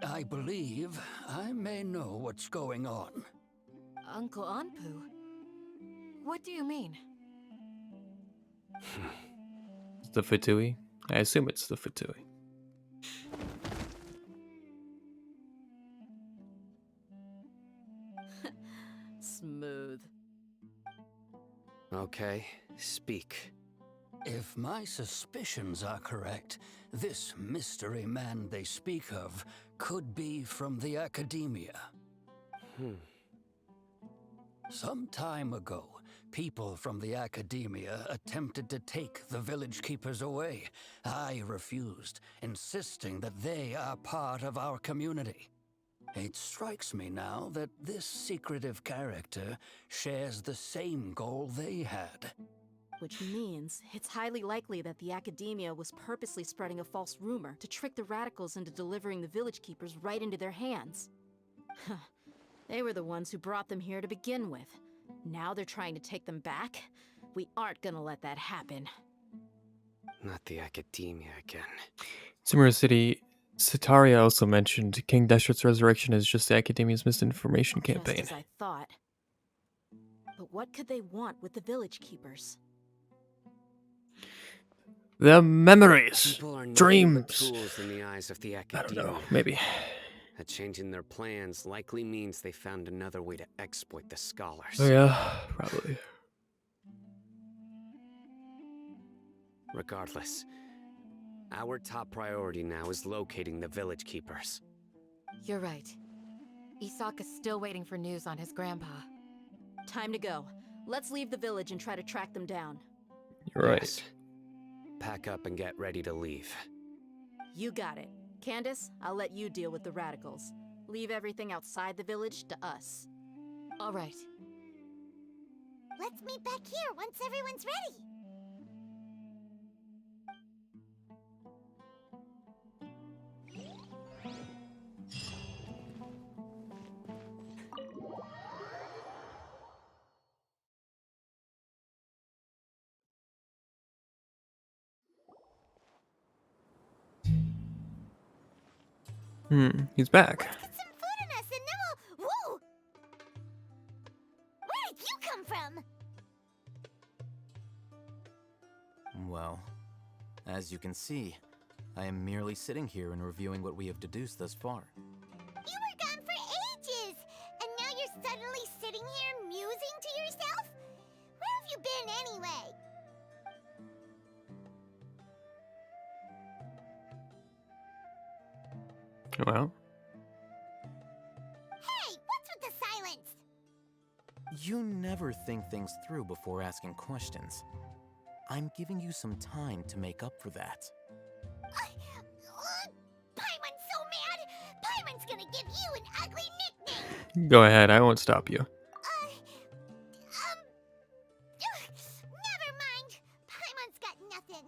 Speaker 10: I believe I may know what's going on.
Speaker 13: Uncle Anpu? What do you mean?
Speaker 1: The Fatui? I assume it's the Fatui.
Speaker 13: Smooth.
Speaker 4: Okay, speak.
Speaker 10: If my suspicions are correct, this mystery man they speak of could be from the Academia. Some time ago, people from the Academia attempted to take the Village Keepers away. I refused, insisting that they are part of our community. It strikes me now that this secretive character shares the same goal they had.
Speaker 12: Which means it's highly likely that the Academia was purposely spreading a false rumor to trick the radicals into delivering the Village Keepers right into their hands. They were the ones who brought them here to begin with. Now they're trying to take them back? We aren't gonna let that happen.
Speaker 4: Not the Academia again.
Speaker 1: Sumeru City, Sataria also mentioned King Deshret's resurrection is just the Academia's misinformation campaign.
Speaker 12: Just as I thought. But what could they want with the Village Keepers?
Speaker 1: The memories,
Speaker 4: People are nothing but
Speaker 1: dreams.
Speaker 4: tools in the eyes of the
Speaker 1: I
Speaker 4: Academia.
Speaker 1: don't know, maybe.
Speaker 4: A change in their plans likely means they found another way to exploit the scholars.
Speaker 1: Oh yeah, probably.
Speaker 4: Regardless, our top priority now is locating the village keepers.
Speaker 13: You're right. Isak is still waiting for news on his grandpa.
Speaker 8: Time to go. Let's leave the village and try to track them down.
Speaker 1: You're right.
Speaker 4: Yes. Pack up and get ready to leave.
Speaker 8: You got it. Candace, I'll let you deal with the radicals. Leave everything outside the village to us.
Speaker 13: All right.
Speaker 2: Let's meet back here once everyone's ready.
Speaker 1: He's back.
Speaker 2: Let's get some food in us and then we'll... Whoa! Where did you come from?
Speaker 14: Well, as you can see, I am merely sitting here and reviewing what we have deduced thus far.
Speaker 2: You were gone for ages! And now you're suddenly sitting here musing to yourself? Where have you been anyway?
Speaker 1: Well,
Speaker 2: Hey, what's with the silence?
Speaker 14: You never think things through before asking questions. I'm giving you some time to make up for that.
Speaker 2: Paimon's so mad! Paimon's gonna give you an ugly nickname!
Speaker 1: go ahead. I won't stop you.
Speaker 2: Never mind. Paimon's got nothing.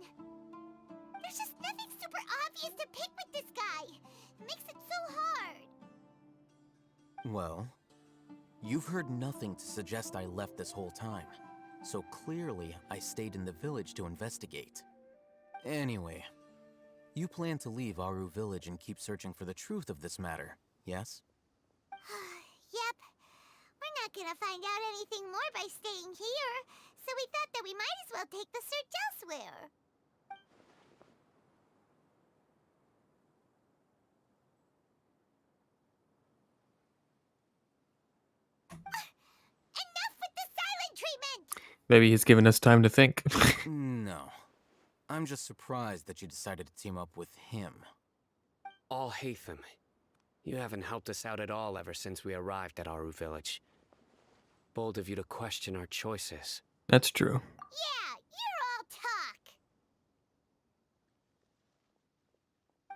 Speaker 2: There's just nothing super obvious to pick with this guy. It makes it so hard.
Speaker 14: Well, you've heard nothing to suggest I left this whole time, so clearly I stayed in the village to investigate. Anyway, you plan to leave Aru village and keep searching for the truth of this matter, yes?
Speaker 2: Yep. We're not gonna find out anything more by staying here, so we thought that we might as well take the search elsewhere. Enough with the silent treatment!
Speaker 1: Maybe he's giving us time to think.
Speaker 14: No. I'm just surprised that you decided to team up with him.
Speaker 4: Alhaitham, you haven't helped us out at all ever since we arrived at Aru village. Bold of you to question our choices.
Speaker 1: That's true.
Speaker 2: Yeah, you're all talk.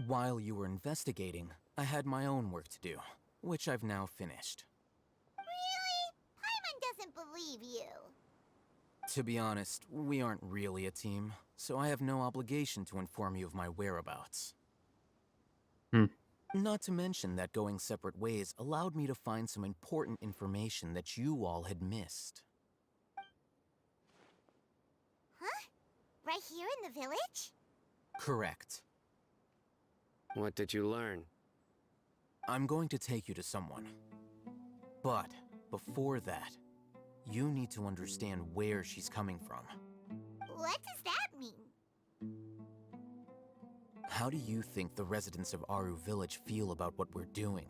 Speaker 14: While you were investigating, I had my own work to do, which I've now finished.
Speaker 2: Really? Paimon doesn't believe you.
Speaker 14: To be honest, we aren't really a team, so I have no obligation to inform you of my whereabouts. Not to mention that going separate ways allowed me to find some important information that you all had missed.
Speaker 2: Huh? Right here in the village?
Speaker 14: Correct.
Speaker 4: What did you learn?
Speaker 14: I'm going to take you to someone. But before that, you need to understand where she's coming from.
Speaker 2: What does that mean?
Speaker 14: How do you think the residents of Aru village feel about what we're doing?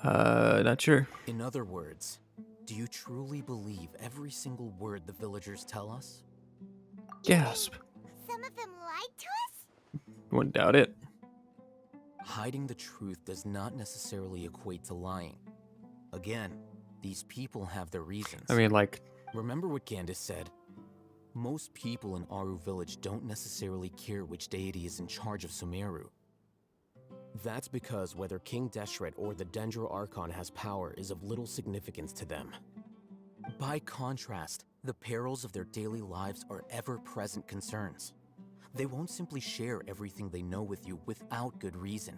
Speaker 1: Not sure.
Speaker 14: In other words, do you truly believe every single word the villagers tell us?
Speaker 1: Gasp.
Speaker 2: Some of them lied to us?
Speaker 1: Wouldn't doubt it.
Speaker 14: Hiding the truth does not necessarily equate to lying. Again, these people have their reasons.
Speaker 1: I mean, like...
Speaker 14: Remember what Candace said? Most people in Aru village don't necessarily care which deity is in charge of Sumeru. That's because whether King Deshret or the Dendro Archon has power is of little significance to them. By contrast, the perils of their daily lives are ever-present concerns. They won't simply share everything they know with you without good reason.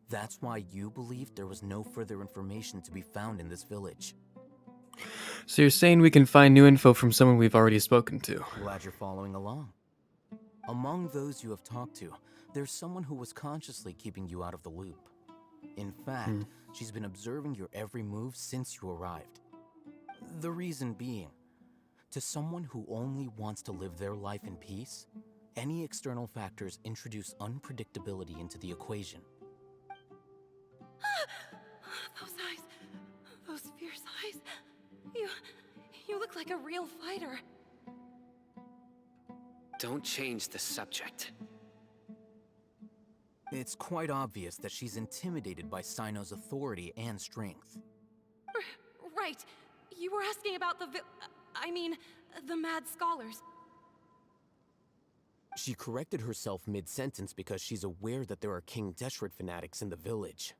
Speaker 14: That's why you believed there was no further information to be found in this village.
Speaker 1: So you're saying we can find new info from someone we've already spoken to?
Speaker 14: Glad you're following along. Among those you have talked to, there's someone who was consciously keeping you out of the loop. In fact, she's been observing your every move since you arrived. The reason being, to someone who only wants to live their life in peace, any external factors introduce unpredictability into the equation.
Speaker 5: Those eyes. Those fierce eyes. You look like a real fighter.
Speaker 4: Don't change the subject.
Speaker 14: It's quite obvious that she's intimidated by Cyno's authority and strength.
Speaker 5: Right. You were asking about the mad scholars.
Speaker 14: She corrected herself mid-sentence because she's aware that there are King Deshret fanatics in the village.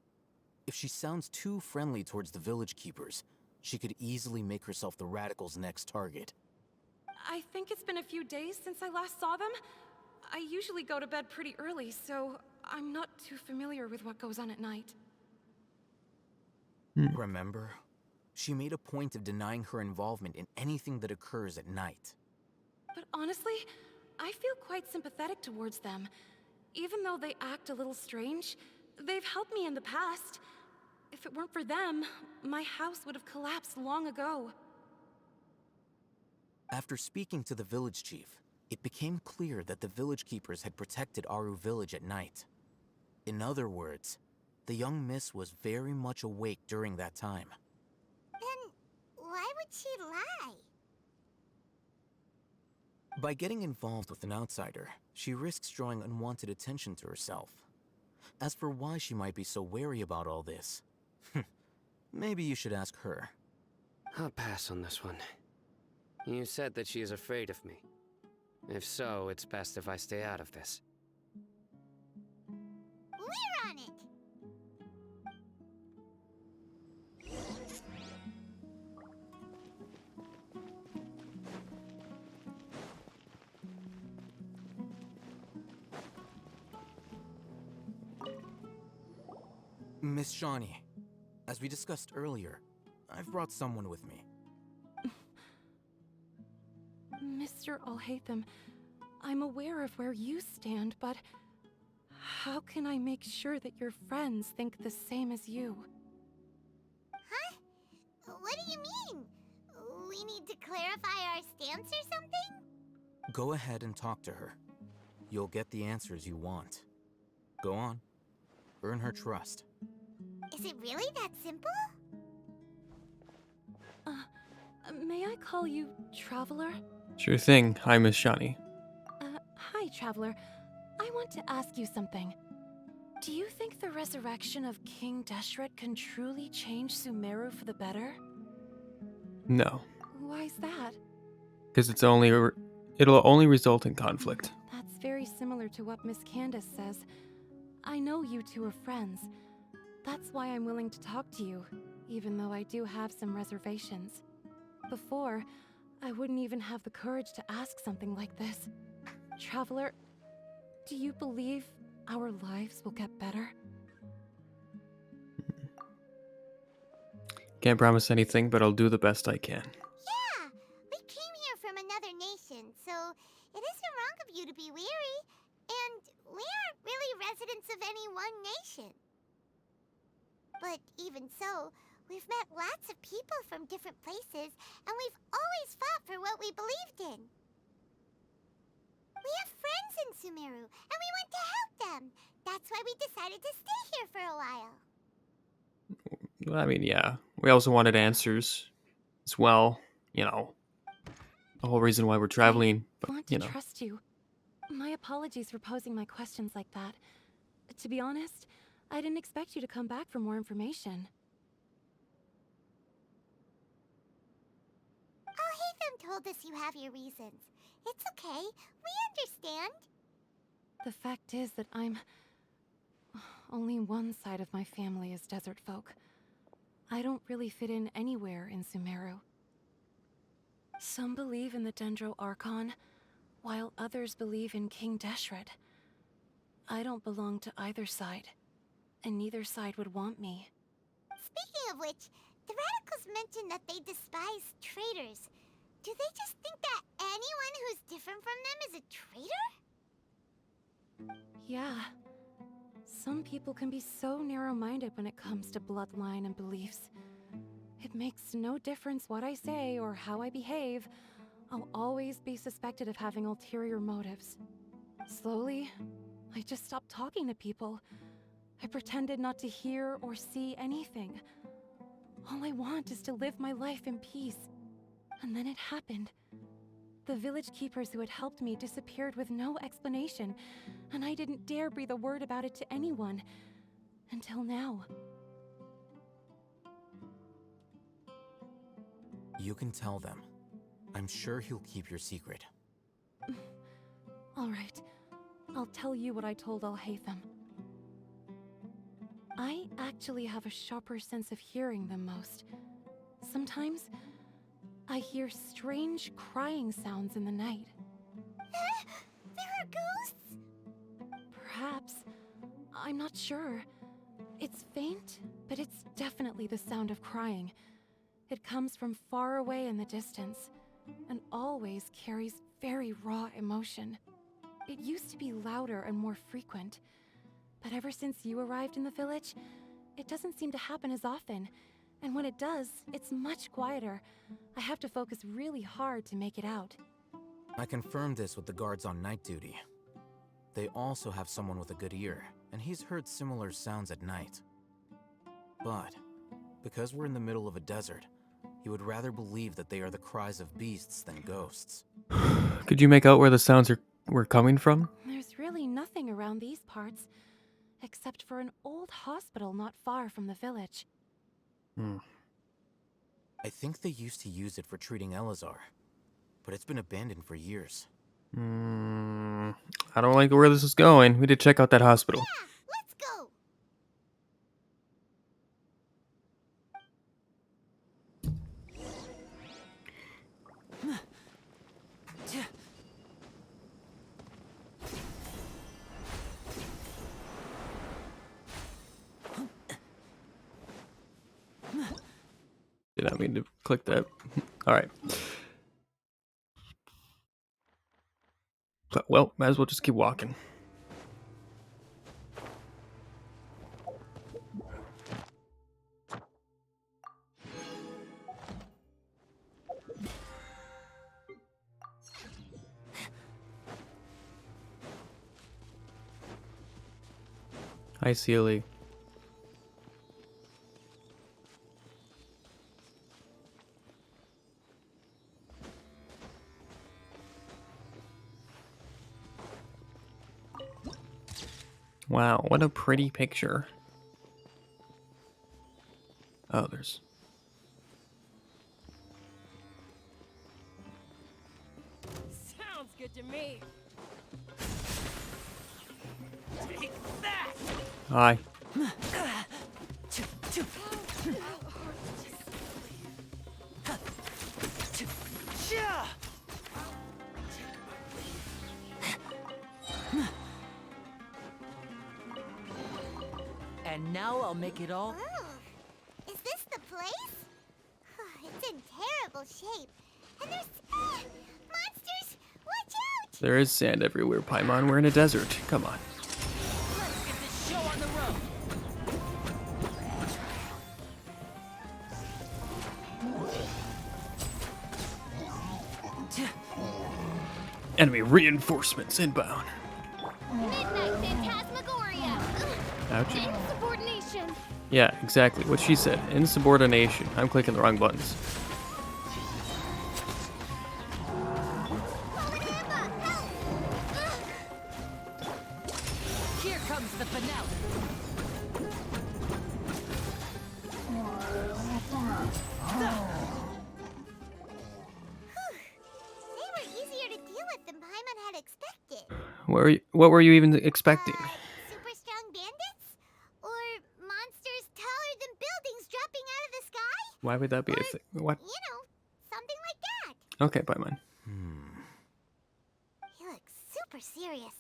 Speaker 14: If she sounds too friendly towards the village keepers, she could easily make herself the Radicals' next target.
Speaker 5: I think it's been a few days since I last saw them. I usually go to bed pretty early, so I'm not too familiar with what goes on at night.
Speaker 14: Remember? She made a point of denying her involvement in anything that occurs at night.
Speaker 5: But honestly, I feel quite sympathetic towards them. Even though they act a little strange, they've helped me in the past. If it weren't for them, my house would have collapsed long ago.
Speaker 14: After speaking to the village chief, it became clear that the village keepers had protected Aru village at night. In other words, the young miss was very much awake during that time.
Speaker 2: Then why would she lie?
Speaker 14: By getting involved with an outsider, she risks drawing unwanted attention to herself. As for why she might be so wary about all this, maybe you should ask her.
Speaker 4: I'll pass on this one. You said that she is afraid of me. If so, it's best if I stay out of this.
Speaker 2: We're on it!
Speaker 14: Miss Shawnee, as we discussed earlier, I've brought someone with me.
Speaker 5: Mr. Alhaitham, I'm aware of where you stand, but how can I make sure that your friends think the same as you?
Speaker 2: Huh? What do you mean? We need to clarify our stance or something?
Speaker 14: Go ahead and talk to her. You'll get the answers you want. Go on. Earn her trust.
Speaker 2: Is it really that simple?
Speaker 5: May I call you Traveler?
Speaker 1: Sure thing. Hi, Miss Shawnee.
Speaker 5: Hi, Traveler. I want to ask you something. Do you think the resurrection of King Deshret can truly change Sumeru for the better?
Speaker 1: No,
Speaker 5: Why's that?
Speaker 1: because it'll only result in conflict.
Speaker 5: That's very similar to what Miss Candace says. I know you two are friends. That's why I'm willing to talk to you, even though I do have some reservations. Before, I wouldn't even have the courage to ask something like this. Traveler, do you believe our lives will get better?
Speaker 1: Can't promise anything, but I'll do the best I can.
Speaker 2: Yeah! We came here from another nation, so it isn't wrong of you to be weary. And we aren't really residents of any one nation. But even so, we've met lots of people from different places, and we've always fought for what we believed in. We have friends in Sumeru, and we want to help them. That's why we decided to stay here for a while.
Speaker 1: I mean, yeah. We also wanted answers as well. You know, the whole reason why we're traveling. But,
Speaker 5: I want
Speaker 1: you
Speaker 5: to
Speaker 1: know.
Speaker 5: trust you. My apologies for posing my questions like that. To be honest, I didn't expect you to come back for more information.
Speaker 2: Alhaitham told us you have your reasons. It's okay. We understand.
Speaker 5: The fact is that only one side of my family is desert folk. I don't really fit in anywhere in Sumeru. Some believe in the Dendro Archon, while others believe in King Deshret. I don't belong to either side, and neither side would want me.
Speaker 2: Speaking of which, the Radicals mentioned that they despise traitors. Do they just think that anyone who's different from them is a traitor?
Speaker 5: Yeah. Some people can be so narrow-minded when it comes to bloodline and beliefs. It makes no difference what I say or how I behave. I'll always be suspected of having ulterior motives. Slowly, I just stopped talking to people. I pretended not to hear or see anything. All I want is to live my life in peace. And then it happened. The village keepers who had helped me disappeared with no explanation, and I didn't dare breathe a word about it to anyone. Until now.
Speaker 14: You can tell them. I'm sure he'll keep your secret.
Speaker 5: All right. I'll tell you what I told Alhaitham. I actually have a sharper sense of hearing than most. Sometimes, I hear strange crying sounds in the night.
Speaker 2: There are ghosts?
Speaker 5: Perhaps. I'm not sure. It's faint, but it's definitely the sound of crying. It comes from far away in the distance, and always carries very raw emotion. It used to be louder and more frequent, but ever since you arrived in the village, it doesn't seem to happen as often, and when it does, it's much quieter. I have to focus really hard to make it out.
Speaker 14: I confirmed this with the guards on night duty. They also have someone with a good ear, and he's heard similar sounds at night. But, because we're in the middle of a desert, he would rather believe that they are the cries of beasts than ghosts.
Speaker 1: Could you make out where the sounds were coming from?
Speaker 5: There's really nothing around these parts, except for an old hospital not far from the village.
Speaker 14: I think they used to use it for treating Elazar, but it's been abandoned for years.
Speaker 1: I don't like where this is going. We need to check out that hospital.
Speaker 2: Yeah, let's go!
Speaker 1: Did not mean to click that. Alright. Well, might as well just keep walking. Hi, Sealy. Wow, what a pretty picture. Oh, there's...
Speaker 13: Sounds good to me.
Speaker 6: Take that!
Speaker 1: Hi.
Speaker 6: And now I'll make it all.
Speaker 2: Oh, is this the place? It's in terrible shape. And there's monsters! Watch out!
Speaker 1: There is sand everywhere, Paimon. We're in a desert. Come on.
Speaker 6: Let's get this show on the road.
Speaker 1: Enemy reinforcements inbound.
Speaker 2: Midnight Phantasmagoria!
Speaker 1: Ouch.
Speaker 2: Insubordination!
Speaker 1: Yeah, exactly. What she said. Insubordination. I'm clicking the wrong buttons.
Speaker 13: Here comes the finale.
Speaker 2: They were easier to deal with than Paimon had expected.
Speaker 1: What were you even expecting?
Speaker 2: Super strong bandits? Or monsters taller than buildings dropping out of the sky?
Speaker 1: Why would that be a thing? What?
Speaker 2: You know, something like that.
Speaker 1: Okay, Paimon.
Speaker 2: He looks super serious.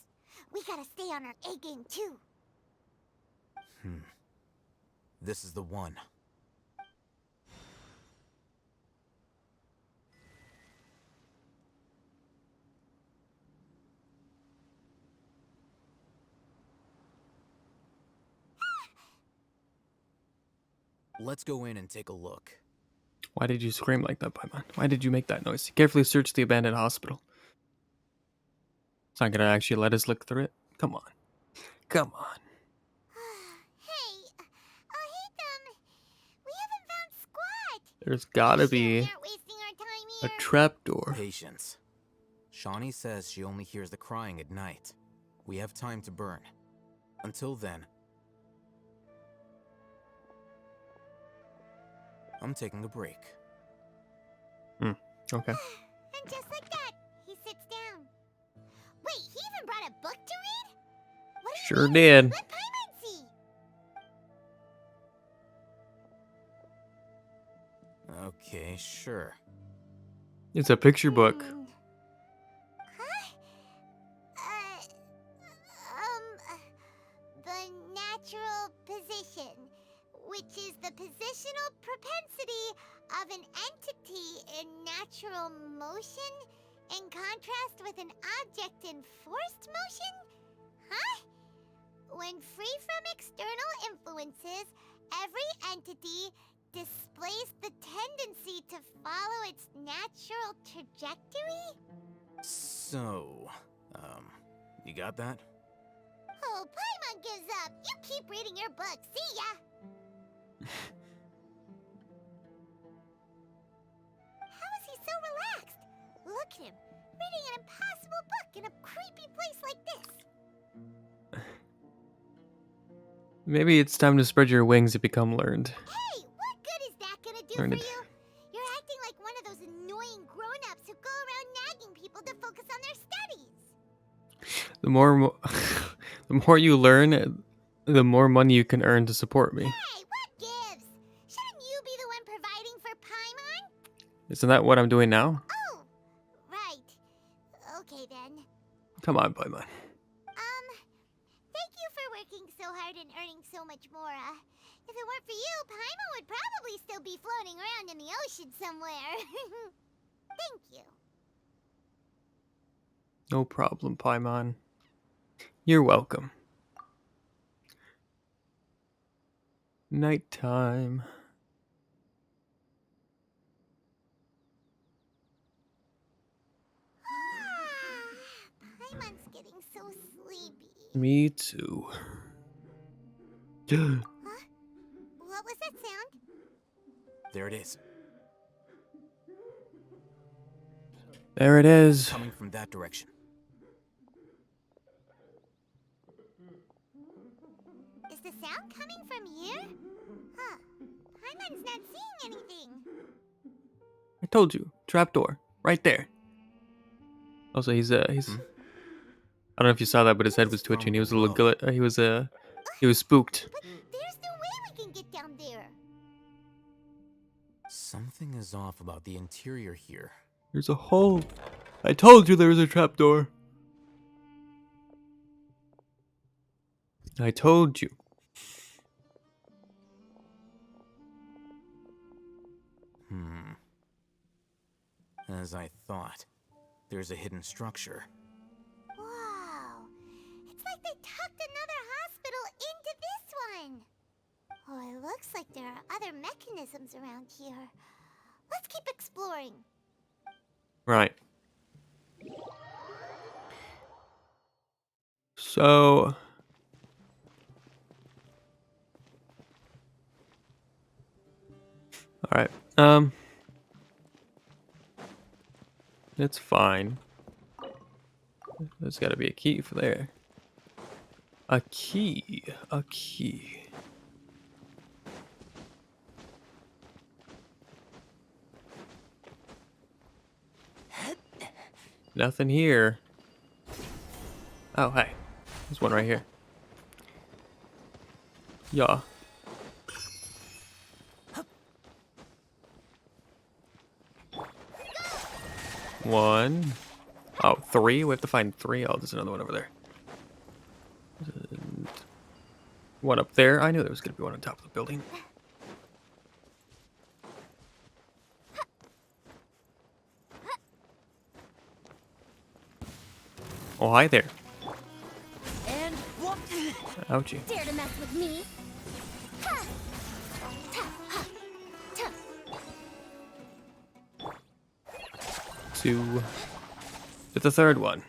Speaker 2: We gotta stay on our A game too.
Speaker 14: This is the one. Let's go in and take a look.
Speaker 1: Why did you scream like that, Paimon? Why did you make that noise? Carefully search the abandoned hospital. It's not gonna actually let us look through it. Come on. Come on. There's gotta be a trapdoor.
Speaker 14: Patience. Shawnee says she only hears the crying at night. We have time to burn. Until then, I'm taking a break.
Speaker 1: Okay.
Speaker 2: And just like that, he sits down. Wait, he even brought a book to read? What do you
Speaker 1: Sure
Speaker 2: mean?
Speaker 1: did.
Speaker 2: Let Paimon see.
Speaker 14: Okay, sure.
Speaker 1: It's a picture book.
Speaker 2: Huh? The natural position, which is the positional propensity of an entity in natural motion in contrast with an object in forced motion? Huh? When free from external influences, every entity displays the tendency to follow its natural trajectory?
Speaker 14: So, you got that?
Speaker 2: Oh, Paimon gives up. You keep reading your book. See ya. How is he so relaxed? Look at him, reading an impossible book in a creepy place like this.
Speaker 1: Maybe it's time to spread your wings and become learned.
Speaker 2: Hey, what good is that gonna do
Speaker 1: Learned.
Speaker 2: for you? You're acting like one of those annoying grown-ups who go around nagging people to focus on their studies.
Speaker 1: The more you learn, the more money you can earn to support me.
Speaker 2: Hey, what gives? Shouldn't you be the one providing for Paimon?
Speaker 1: Isn't that what I'm doing now?
Speaker 2: Oh, right. Okay then.
Speaker 1: Come on, Paimon.
Speaker 2: Thank you for working so hard and earning so much more. If it weren't for you, Paimon would probably still be floating around in the ocean somewhere. Thank you.
Speaker 1: No problem, Paimon. You're welcome. Nighttime.
Speaker 2: Paimon's getting so sleepy.
Speaker 1: Me too.
Speaker 2: Huh? What was that sound?
Speaker 14: There it is.
Speaker 1: There it is.
Speaker 14: Coming from that direction.
Speaker 2: Is the sound coming from here? Huh. Paimon's not seeing anything.
Speaker 1: I told you. Trapdoor. Right there. Also, he's I don't know if you saw that, but his head was twitching. He was a little he was spooked.
Speaker 2: But there's no way we can get down there.
Speaker 14: Something is off about the interior here.
Speaker 1: There's a hole. I told you there was a trapdoor. I told you.
Speaker 14: As I thought. There's a hidden structure.
Speaker 2: Wow. It's like they tucked another hospital into this one. Oh, it looks like there are other mechanisms around here. Let's keep exploring.
Speaker 1: Right. So... Alright, it's fine. There's gotta be a key for there. A key. A key. Nothing here. Oh, hey. There's one right here. Yeah. One. Oh, three? We have to find three. Oh, there's another one over there. And one up there. I knew there was going to be one on top of the building. Oh, hi there.
Speaker 2: And what?
Speaker 1: Ouchie.
Speaker 2: Dare to mess with me? Ha! Ta, ha, ta.
Speaker 1: To the third one.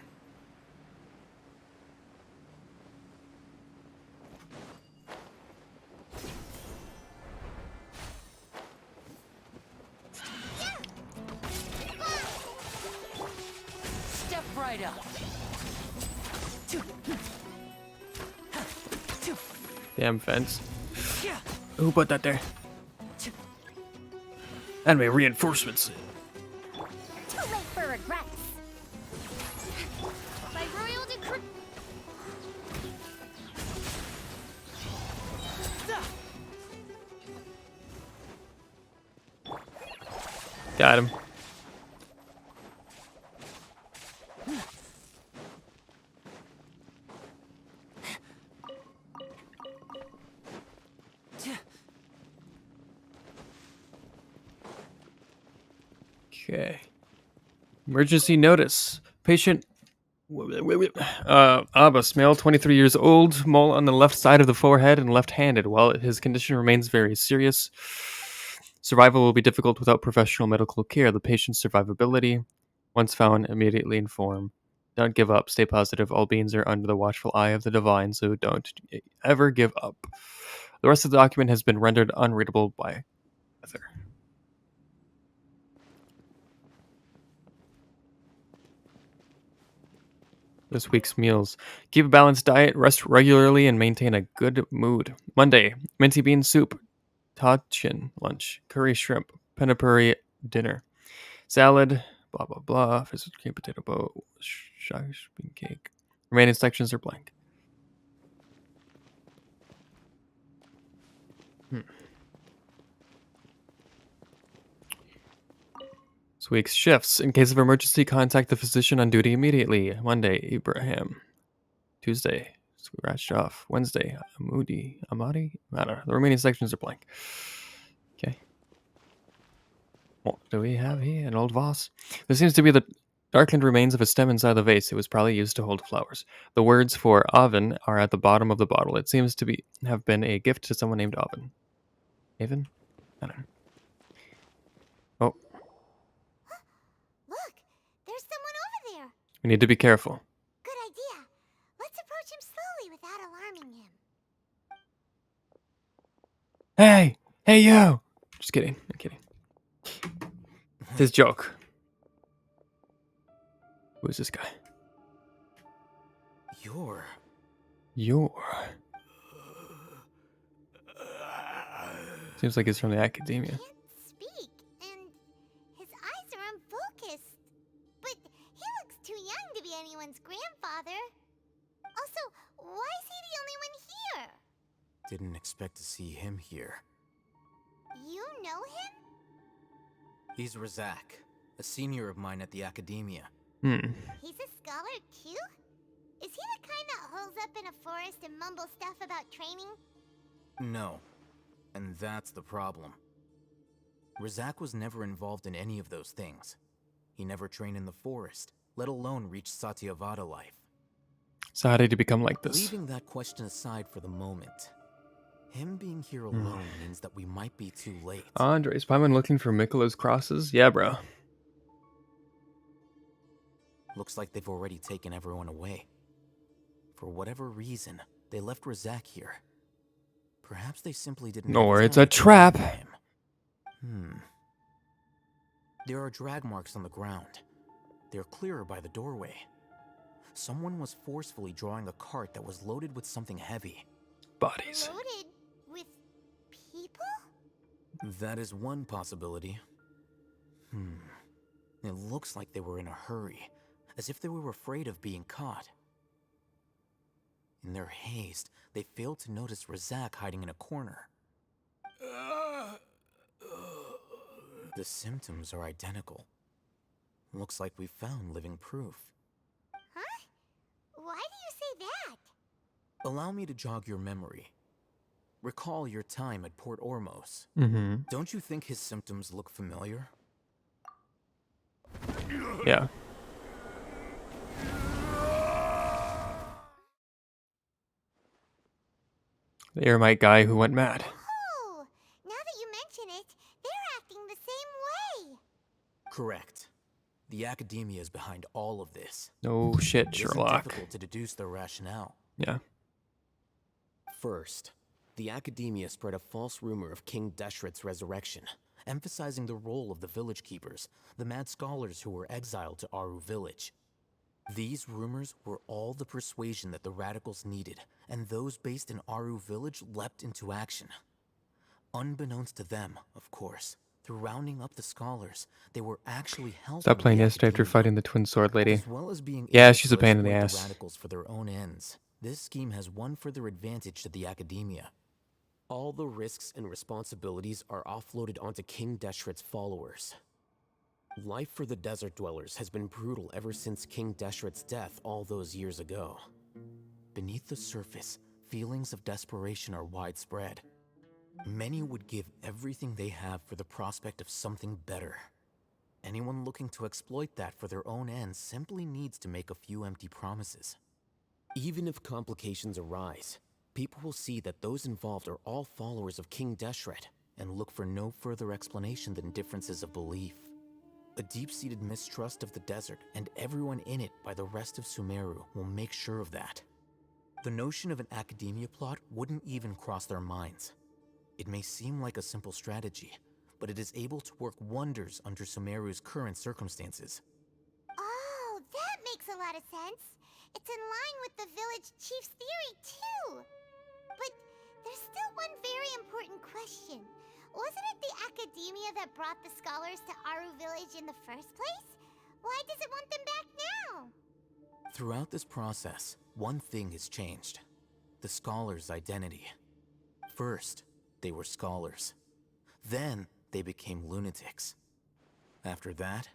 Speaker 13: right up.
Speaker 1: Damn fence. Who put that there? Enemy reinforcements.
Speaker 2: Too late for regrets. By royal decree.
Speaker 1: Got him. Okay. Emergency notice. Patient Abbas, male, 23 years old, mole on the left side of the forehead and left-handed. While his condition remains very serious, survival will be difficult without professional medical care. The patient's survivability, once found, immediately inform. Don't give up. Stay positive. All beings are under the watchful eye of the divine, so don't ever give up. The rest of the document has been rendered unreadable by Ether. This week's meals. Keep a balanced diet, rest regularly, and maintain a good mood. Monday, minty bean soup, tachin lunch, curry shrimp, penapuri dinner, salad, blah blah blah, fish cream potato bowl, shish bean cake. Remaining sections are blank. This week's shifts. In case of emergency, contact the physician on duty immediately. Monday, Ibrahim. Tuesday, scratched off. Wednesday, Amadi. I don't know. The remaining sections are blank. Okay. What do we have here? An old vase. There seems to be the darkened remains of a stem inside the vase. It was probably used to hold flowers. The words for Oven are at the bottom of the bottle. It seems to have been a gift to someone named Oven. Avon? I don't know. Oh,
Speaker 2: Look, there's someone over there.
Speaker 1: we need to be careful.
Speaker 2: Good idea. Let's approach him slowly without alarming him.
Speaker 1: Hey! Hey, you! Just kidding. I'm kidding. It's his joke. Who is this guy?
Speaker 14: You're...
Speaker 1: Seems like he's from the academia.
Speaker 2: Can't speak, and his eyes are unfocused. But he looks too young to be anyone's grandfather. Also, why is he the only one here?
Speaker 14: Didn't expect to see him here.
Speaker 2: You know him?
Speaker 14: He's Razak, a senior of mine at the academia.
Speaker 1: Hmm.
Speaker 2: He's a scholar too? Is he the kind that holes up in a forest and mumbles stuff about training?
Speaker 14: No. And that's the problem. Razak was never involved in any of those things. He never trained in the forest, let alone reach Satyavada life.
Speaker 1: So how did he become like this?
Speaker 14: Leaving that question aside for the moment, him being here alone means that we might be too late.
Speaker 1: Andre, is Paimon looking for Mikola's crosses? Yeah, bro.
Speaker 14: Looks like they've already taken everyone away. For whatever reason, they left Razak here. Perhaps they simply didn't.
Speaker 1: Or it's a trap.
Speaker 14: There are drag marks on the ground. They're clearer by the doorway. Someone was forcefully drawing a cart that was loaded with something heavy.
Speaker 1: Bodies.
Speaker 2: Loaded with people?
Speaker 14: That is one possibility. It looks like they were in a hurry, as if they were afraid of being caught. In their haste, they failed to notice Razak hiding in a corner. The symptoms are identical. Looks like we found living proof.
Speaker 2: Huh? Why do you say that?
Speaker 14: Allow me to jog your memory. Recall your time at Port Ormos. Don't you think his symptoms look familiar?
Speaker 1: Yeah. The Eremite guy who went mad.
Speaker 2: Oh, now that you mention it, they're acting the same way.
Speaker 14: Correct. The academia is behind all of this.
Speaker 1: No shit,
Speaker 14: It isn't
Speaker 1: Sherlock.
Speaker 14: difficult to deduce their rationale.
Speaker 1: Yeah.
Speaker 14: First, the academia spread a false rumor of King Deshret's resurrection, emphasizing the role of the village keepers, the mad scholars who were exiled to Aru village. These rumors were all the persuasion that the radicals needed, and those based in Aru village leapt into action. Unbeknownst to them, of course, through rounding up the scholars, they were actually helping
Speaker 1: Stop playing
Speaker 14: the
Speaker 1: yesterday after
Speaker 14: academia.
Speaker 1: fighting the twin sword lady.
Speaker 14: As well as being
Speaker 1: Yeah,
Speaker 14: able
Speaker 1: she's
Speaker 14: to
Speaker 1: a pain in the
Speaker 14: exploit
Speaker 1: ass.
Speaker 14: the radicals for their own ends, this scheme has one further advantage to the academia. All the risks and responsibilities are offloaded onto King Deshret's followers. Life for the desert dwellers has been brutal ever since King Deshret's death all those years ago. Beneath the surface, feelings of desperation are widespread. Many would give everything they have for the prospect of something better. Anyone looking to exploit that for their own ends simply needs to make a few empty promises. Even if complications arise, people will see that those involved are all followers of King Deshret and look for no further explanation than differences of belief. A deep-seated mistrust of the desert and everyone in it by the rest of Sumeru will make sure of that. The notion of an academia plot wouldn't even cross their minds. It may seem like a simple strategy, but it is able to work wonders under Sumeru's current circumstances.
Speaker 2: Oh, that makes a lot of sense. It's in line with the village chief's theory, too. But there's still one very important question. Wasn't it the academia that brought the scholars to Aru village in the first place? Why does it want them back now?
Speaker 14: Throughout this process, one thing has changed: the scholars' identity. First, they were scholars. Then, they became lunatics. After that,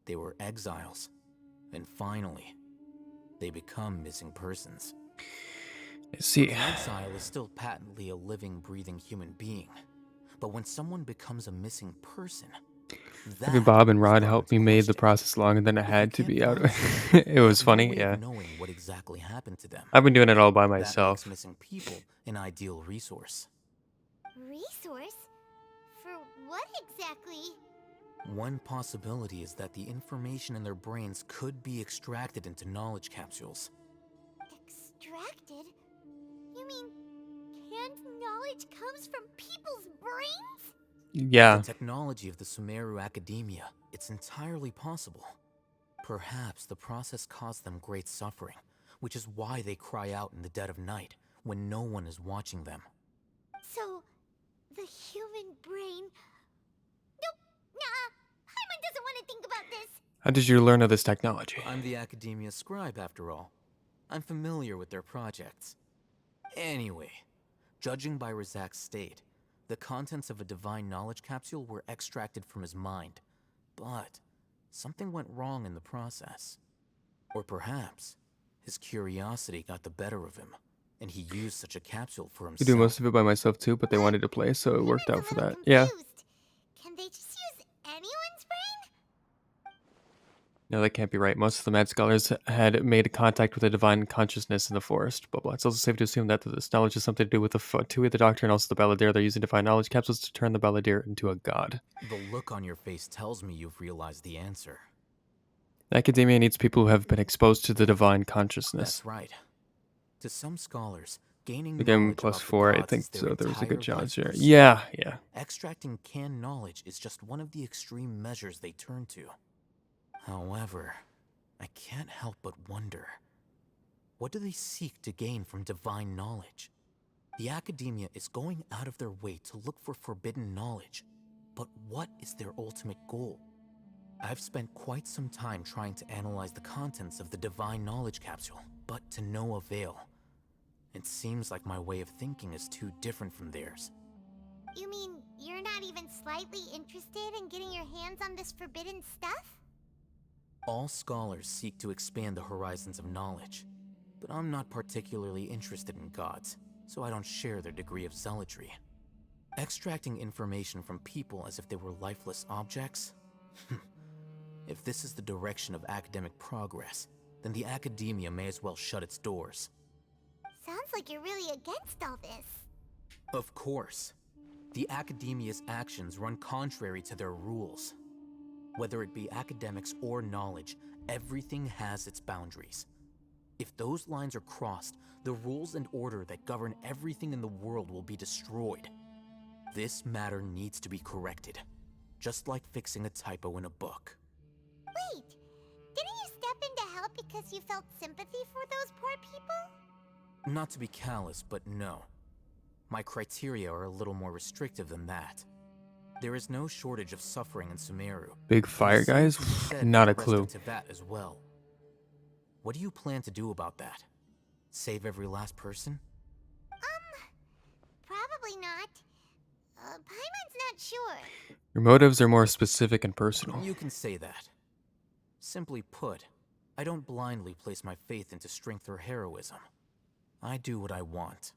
Speaker 14: they were exiles. And finally, they become missing persons.
Speaker 1: See,
Speaker 14: An exile is still patently a living, breathing human being. But when someone becomes a missing person,
Speaker 1: having Bob and Rod help me made the process longer than it had to be. Out. It was funny, yeah.
Speaker 14: knowing what exactly happened to them.
Speaker 1: I've been doing it all by
Speaker 14: That
Speaker 1: myself.
Speaker 14: makes missing people an ideal resource.
Speaker 2: Resource? For what exactly?
Speaker 14: One possibility is that the information in their brains could be extracted into knowledge capsules.
Speaker 2: Extracted? You mean canned knowledge comes from people's brains?
Speaker 1: Yeah.
Speaker 14: The technology of the Sumeru Academia, it's entirely possible. Perhaps the process caused them great suffering, which is why they cry out in the dead of night when no one is watching them.
Speaker 2: So, the human brain... Nope, nah, Paimon doesn't want to think about this.
Speaker 1: How did you learn of this technology?
Speaker 14: I'm the Academia scribe, after all. I'm familiar with their projects. Anyway, judging by Razak's state, the contents of a divine knowledge capsule were extracted from his mind. But something went wrong in the process. Or perhaps his curiosity got the better of him, and he used such a capsule for
Speaker 1: I
Speaker 14: himself.
Speaker 1: do most of it by myself too, but they wanted to play, so it worked out for that. Yeah.
Speaker 2: Can they just use anyone's brain?
Speaker 1: No, that can't be right. Most of the mad scholars had made contact with a divine consciousness in the forest. Blah blah. It's also safe to assume that this knowledge has something to do with the Doctor and also the Balladeer. They're using divine knowledge capsules to turn the Balladeer into a god.
Speaker 14: The look on your face tells me you've realized the answer.
Speaker 1: The academia needs people who have been exposed to the divine consciousness.
Speaker 14: That's right. To some scholars, gaining
Speaker 1: The game
Speaker 14: knowledge
Speaker 1: plus
Speaker 14: about the
Speaker 1: 4, I
Speaker 14: gods
Speaker 1: think,
Speaker 14: is their
Speaker 1: so there was a good
Speaker 14: entire
Speaker 1: chance
Speaker 14: life
Speaker 1: here.
Speaker 14: pursuit.
Speaker 1: Yeah, yeah.
Speaker 14: Extracting canned knowledge is just one of the extreme measures they turn to. However, I can't help but wonder, what do they seek to gain from divine knowledge? The academia is going out of their way to look for forbidden knowledge, but what is their ultimate goal? I've spent quite some time trying to analyze the contents of the divine knowledge capsule, but to no avail. It seems like my way of thinking is too different from theirs.
Speaker 2: You mean you're not even slightly interested in getting your hands on this forbidden stuff?
Speaker 14: All scholars seek to expand the horizons of knowledge, but I'm not particularly interested in gods, so I don't share their degree of zealotry. Extracting information from people as if they were lifeless objects? If this is the direction of academic progress, then the academia may as well shut its doors.
Speaker 2: Sounds like you're really against all this.
Speaker 14: Of course. The academia's actions run contrary to their rules. Whether it be academics or knowledge, everything has its boundaries. If those lines are crossed, the rules and order that govern everything in the world will be destroyed. This matter needs to be corrected, just like fixing a typo in a book.
Speaker 2: Wait, didn't you step been to help because you felt sympathy for those poor people?
Speaker 14: Not to be callous, but no. My criteria are a little more restrictive than that. There is no shortage of suffering in Sumeru.
Speaker 1: Big fire guys? Not a clue.
Speaker 14: To that as well. What do you plan to do about that? Save every last person?
Speaker 2: Probably not. Paimon's not sure.
Speaker 1: Your motives are more specific and personal.
Speaker 14: You can say that. Simply put, I don't blindly place my faith into strength or heroism. I do what I want.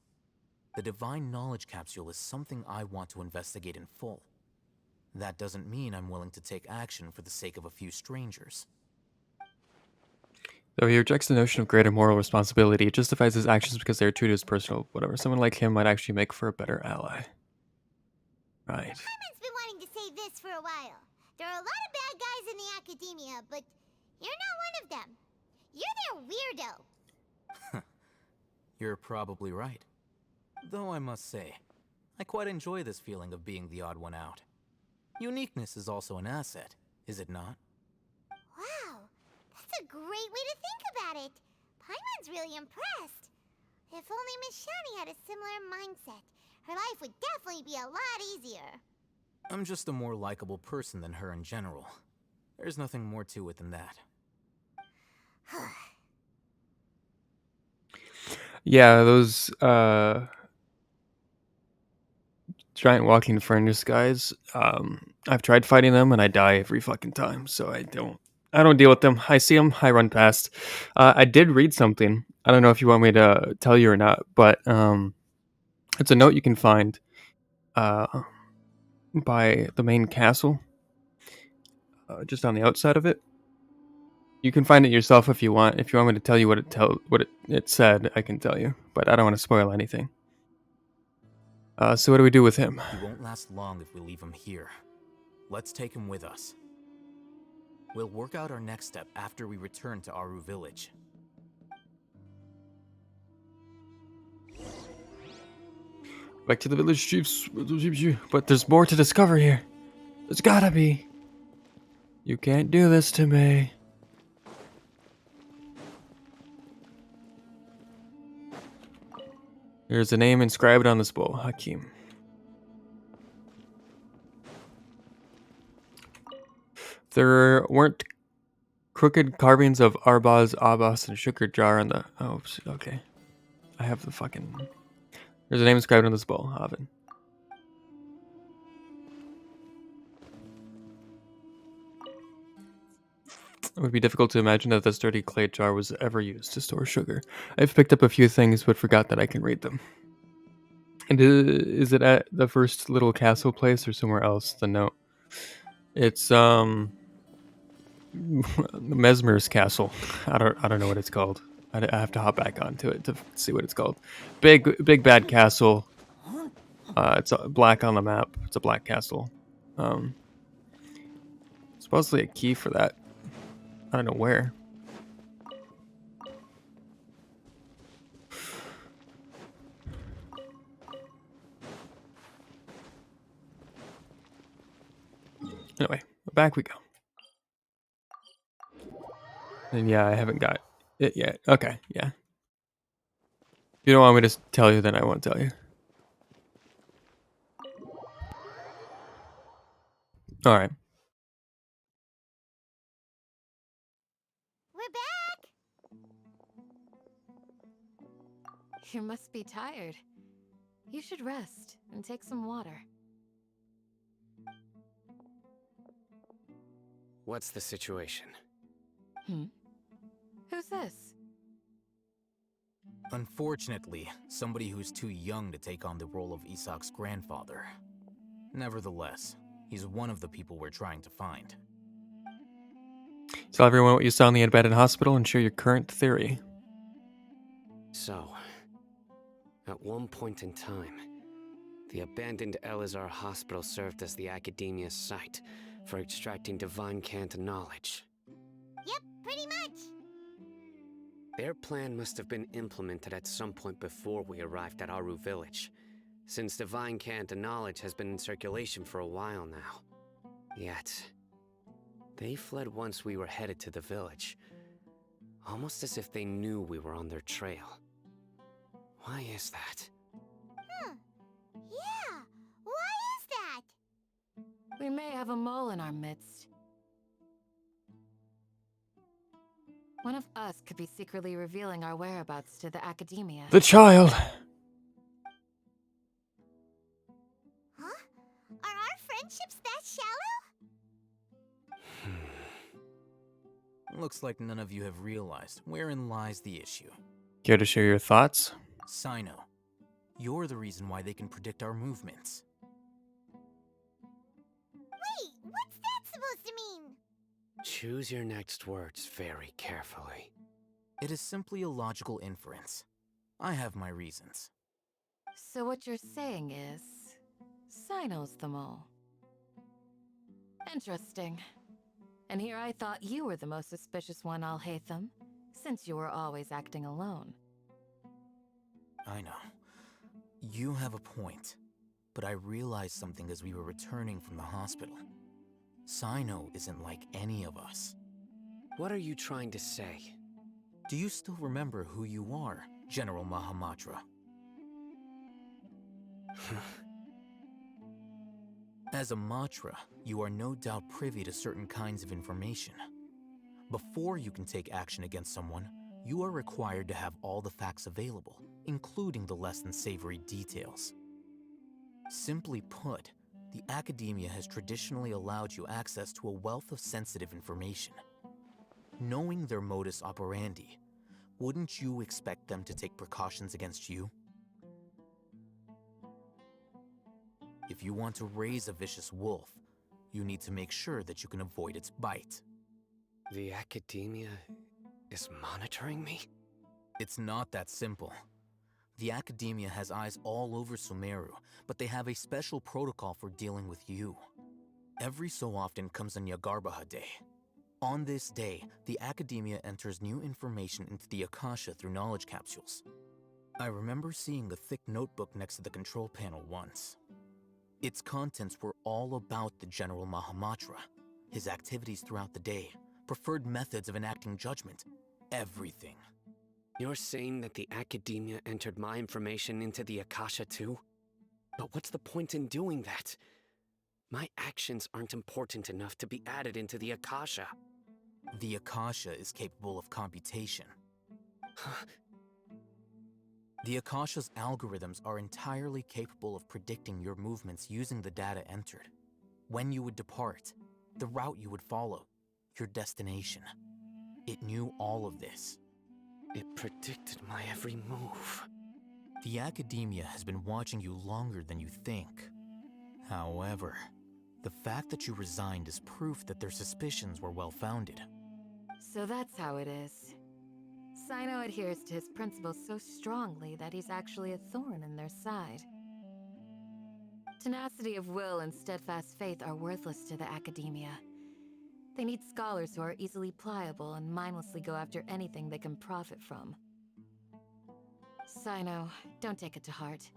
Speaker 14: The Divine Knowledge Capsule is something I want to investigate in full. That doesn't mean I'm willing to take action for the sake of a few strangers.
Speaker 1: Though he rejects the notion of greater moral responsibility, he justifies his actions because they are true to his personal whatever. Someone like him might actually make for a better ally. Right.
Speaker 2: Paimon's been wanting to say this for a while. There are a lot of bad guys in the academia, but you're not one of them. You're their weirdo.
Speaker 14: You're probably right. Though I must say, I quite enjoy this feeling of being the odd one out. Uniqueness is also an asset, is it not?
Speaker 2: Wow, that's a great way to think about it. Paimon's really impressed. If only Miss Shani had a similar mindset, her life would definitely be a lot easier.
Speaker 14: I'm just a more likable person than her in general. There's nothing more to it than that.
Speaker 1: Yeah, those giant walking furnace guys. I've tried fighting them and I die every fucking time. So I don't deal with them. I see them, I run past. I did read something. I don't know if you want me to tell you or not, but it's a note you can find by the main castle, just on the outside of it. You can find it yourself if you want. If you want me to tell you what it said, I can tell you, but I don't want to spoil anything. So what do we do with him?
Speaker 14: He won't last long if we leave him here. Let's take him with us. We'll work out our next step after we return to Aru Village.
Speaker 1: Back to the village, chiefs. But there's more to discover here. There's gotta be. You can't do this to me. There's a name inscribed on this bowl, Hakim. There weren't crooked carvings of Arbaz, Abbas, and Shukr Jar on the... Oh, okay. I have the fucking... There's a name inscribed on this bowl, Haven. It would be difficult to imagine that this dirty clay jar was ever used to store sugar. I've picked up a few things, but forgot that I can read them. And is it at the first little castle place or somewhere else? The note. It's Mesmer's castle. I don't know what it's called. I have to hop back onto it to see what it's called. Big bad castle. It's black on the map. It's a black castle. Supposedly a key for that. I don't know where. Anyway, back we go. And yeah, I haven't got it yet. Okay, yeah. If you don't want me to tell you, then I won't tell you. Alright.
Speaker 2: We're back!
Speaker 13: You must be tired. You should rest and take some water.
Speaker 4: What's the situation?
Speaker 13: Who's this?
Speaker 14: Unfortunately, somebody who's too young to take on the role of Isak's grandfather. Nevertheless, he's one of the people we're trying to find.
Speaker 1: Tell everyone what you saw in the abandoned hospital and share your current theory.
Speaker 4: So, at one point in time, the abandoned Elazar hospital served as the academia's site for extracting divine cant knowledge.
Speaker 2: Yep, pretty much.
Speaker 4: Their plan must have been implemented at some point before we arrived at Aru Village, since divine cant knowledge has been in circulation for a while now. Yet, they fled once we were headed to the village, Almost as if they knew we were on their trail. Why is that?
Speaker 2: Yeah, why is that?
Speaker 13: We may have a mole in our midst. One of us could be secretly revealing our whereabouts to the academia.
Speaker 1: The child.
Speaker 2: Huh? Are our friendships that shallow?
Speaker 14: Looks like none of you have realized wherein lies the issue.
Speaker 1: Care to share your thoughts?
Speaker 14: Cyno, you're the reason why they can predict our movements.
Speaker 2: Wait, what's that supposed to mean?
Speaker 4: Choose your next words very carefully.
Speaker 14: It is simply a logical inference. I have my reasons.
Speaker 13: So what you're saying is, Cyno's the mole. Interesting. And here I thought you were the most suspicious one, Alhaitham, since you were always acting alone.
Speaker 14: I know. You have a point. But I realized something as we were returning from the hospital. Cyno isn't like any of us.
Speaker 4: What are you trying to say?
Speaker 14: Do you still remember who you are, General Mahamatra? As a Matra, you are no doubt privy to certain kinds of information. Before you can take action against someone, you are required to have all the facts available, including the less than savory details. Simply put, the academia has traditionally allowed you access to a wealth of sensitive information. Knowing their modus operandi, wouldn't you expect them to take precautions against you? If you want to raise a vicious wolf, you need to make sure that you can avoid its bite.
Speaker 4: The academia is monitoring me?
Speaker 14: It's not that simple. The academia has eyes all over Sumeru, but they have a special protocol for dealing with you. Every so often comes a Nyagarbaha Day. On this day, the academia enters new information into the Akasha through knowledge capsules. I remember seeing a thick notebook next to the control panel once. Its contents were all about the General Mahamatra, his activities throughout the day, preferred methods of enacting judgment, everything.
Speaker 4: You're saying that the academia entered my information into the Akasha too? But what's the point in doing that? My actions aren't important enough to be added into the Akasha.
Speaker 14: The Akasha is capable of computation. The Akasha's algorithms are entirely capable of predicting your movements using the data entered. When you would depart, the route you would follow, your destination. It knew all of this.
Speaker 4: It predicted my every move.
Speaker 14: The academia has been watching you longer than you think. However, the fact that you resigned is proof that their suspicions were well-founded.
Speaker 13: So that's how it is. Cyno adheres to his principles so strongly that he's actually a thorn in their side. Tenacity of will and steadfast faith are worthless to the academia. They need scholars who are easily pliable and mindlessly go after anything they can profit from. Cyno, don't take it to heart.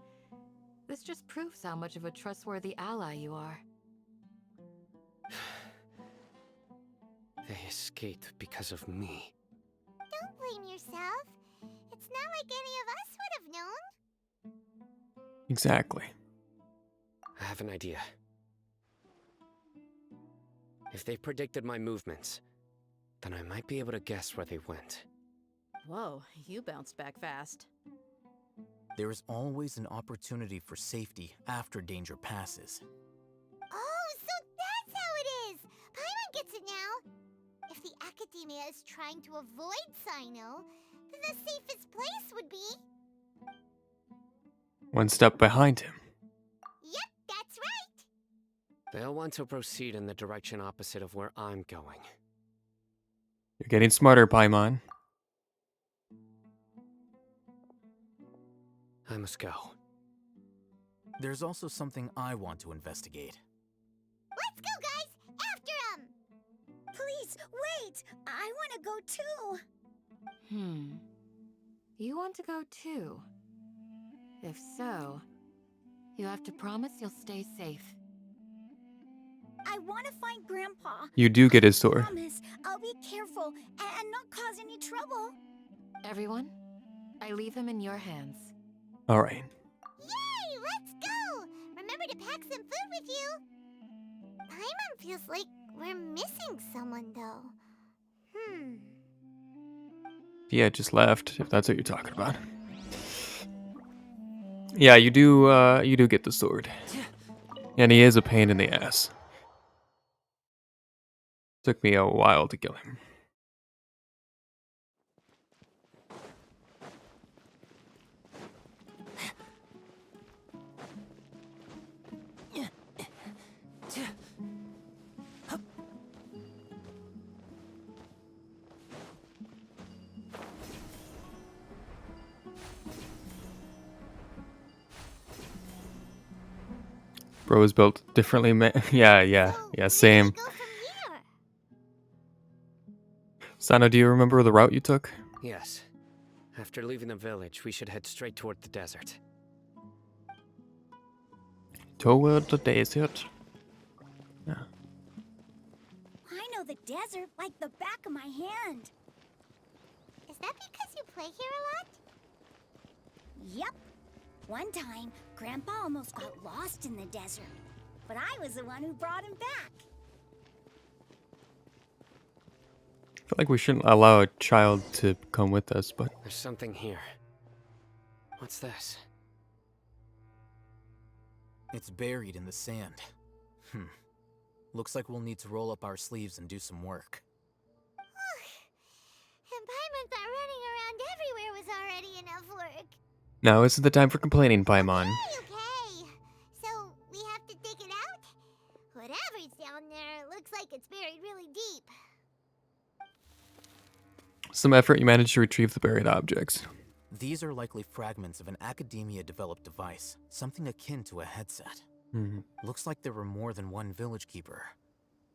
Speaker 13: This just proves how much of a trustworthy ally you are.
Speaker 4: They escaped because of me.
Speaker 2: Don't blame yourself. It's not like any of us would have known.
Speaker 1: Exactly.
Speaker 4: I have an idea. If they predicted my movements, then I might be able to guess where they went.
Speaker 8: Whoa, you bounced back fast.
Speaker 14: There is always an opportunity for safety after danger passes.
Speaker 2: Oh, so that's how it is! Paimon gets it now! If the academia is trying to avoid Cyno, then the safest place would be...
Speaker 1: One step behind him.
Speaker 2: Yep, that's right!
Speaker 4: They'll want to proceed in the direction opposite of where I'm going.
Speaker 1: You're getting smarter, Paimon.
Speaker 4: I must go.
Speaker 14: There's also something I want to investigate.
Speaker 2: Let's go, guys! After him! Please, wait! I want to go too!
Speaker 13: You want to go too? If so, you have to promise you'll stay safe.
Speaker 2: I want to find Grandpa.
Speaker 1: You do get his sword.
Speaker 2: Promise, I'll be careful and not cause any trouble.
Speaker 13: Everyone, I leave him in your hands.
Speaker 1: All right.
Speaker 15: Yay! Let's go! Remember to pack some food with you. Paimon feels like we're missing someone, though.
Speaker 1: Yeah, just left, if that's what you're talking about. Yeah, you do get the sword. And he is a pain in the ass. Took me a while to kill him. Bro is built differently, man. Yeah, same. Cyno, do you remember the route you took?
Speaker 4: Yes. After leaving the village, we should head straight toward the desert.
Speaker 1: Toward the desert? Yeah.
Speaker 2: I know the desert like the back of my hand.
Speaker 15: Is that because you play here a lot?
Speaker 2: Yep. One time, Grandpa almost got lost in the desert, but I was the one who brought him back.
Speaker 1: I feel like we shouldn't allow a child to come with us, but...
Speaker 4: There's something here. What's this?
Speaker 14: It's buried in the sand. Looks like we'll need to roll up our sleeves and do some work.
Speaker 15: And Paimon thought running around everywhere was already enough work.
Speaker 1: Now isn't the time for complaining, Paimon.
Speaker 15: Okay. So, we have to dig it out? Whatever's down there looks like it's buried really deep.
Speaker 1: Some effort, you managed to retrieve the buried objects.
Speaker 14: These are likely fragments of an academia-developed device, something akin to a headset. Looks like there were more than one village keeper.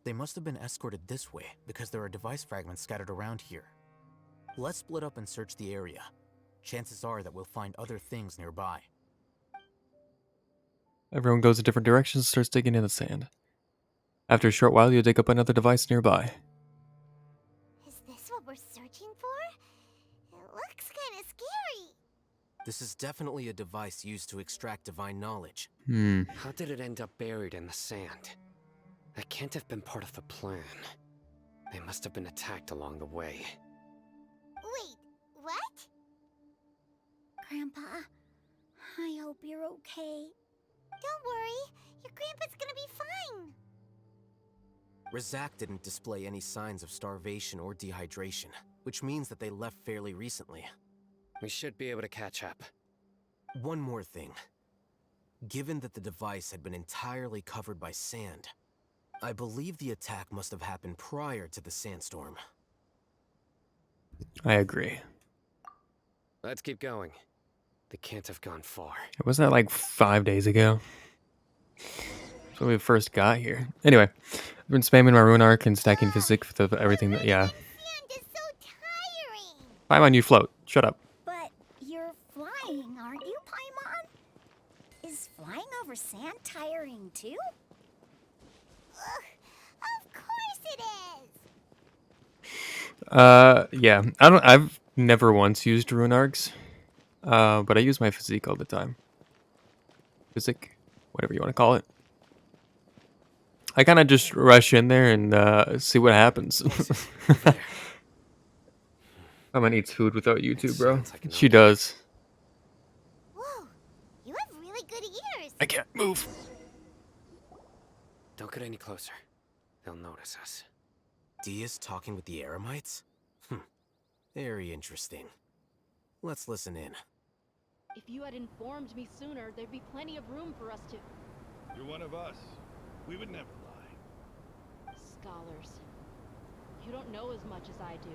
Speaker 14: They must have been escorted this way because there are device fragments scattered around here. Let's split up and search the area. Chances are that we'll find other things nearby.
Speaker 1: Everyone goes in different directions and starts digging in the sand. After a short while, you'll dig up another device nearby.
Speaker 15: Is this what we're searching for? It looks kind of scary.
Speaker 14: This is definitely a device used to extract divine knowledge.
Speaker 4: How did it end up buried in the sand? That can't have been part of the plan. They must have been attacked along the way.
Speaker 15: Wait, what?
Speaker 2: Grandpa, I hope you're okay.
Speaker 15: Don't worry, your grandpa's gonna be fine.
Speaker 14: Razak didn't display any signs of starvation or dehydration, which means that they left fairly recently.
Speaker 4: We should be able to catch up.
Speaker 14: One more thing. Given that the device had been entirely covered by sand, I believe the attack must have happened prior to the sandstorm.
Speaker 1: I agree.
Speaker 4: Let's keep going. They can't have gone far.
Speaker 1: Wasn't that like 5 days ago? That's when we first got here. Anyway, I've been spamming my rune arc and stacking physics for everything that, yeah.
Speaker 15: Sand is so tiring.
Speaker 1: Paimon, you float. Shut up.
Speaker 2: But you're flying, aren't you, Paimon? Is flying over sand tiring too?
Speaker 15: Of course it is.
Speaker 1: Yeah. I've never once used rune arcs. But I use my physique all the time. Physique? Whatever you want to call it. I kind of just rush in there and see what happens. Paimon eats food without you two, bro. She does.
Speaker 15: Whoa, you have really good ears.
Speaker 1: I can't move.
Speaker 4: Don't get any closer. They'll notice us.
Speaker 14: Dehya's talking with the Eremites? Very interesting. Let's listen in.
Speaker 16: If you had informed me sooner, there'd be plenty of room for us to...
Speaker 17: You're one of us. We would never lie.
Speaker 16: Scholars. You don't know as much as I do.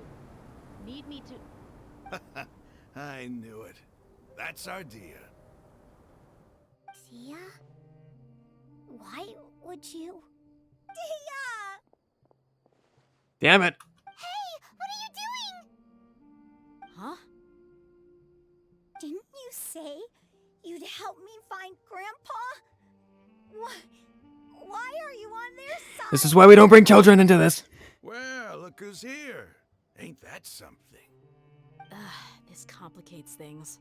Speaker 16: Need me to...
Speaker 17: I knew it. That's our Dehya.
Speaker 2: Dehya? Why would you... Dehya!
Speaker 1: Damn it.
Speaker 15: Hey, what are you doing?
Speaker 2: Huh? Didn't you say you'd help me find Grandpa? Why are you on their side?
Speaker 1: This is why we don't bring children into this.
Speaker 17: Well, look who's here. Ain't that something?
Speaker 8: This complicates things.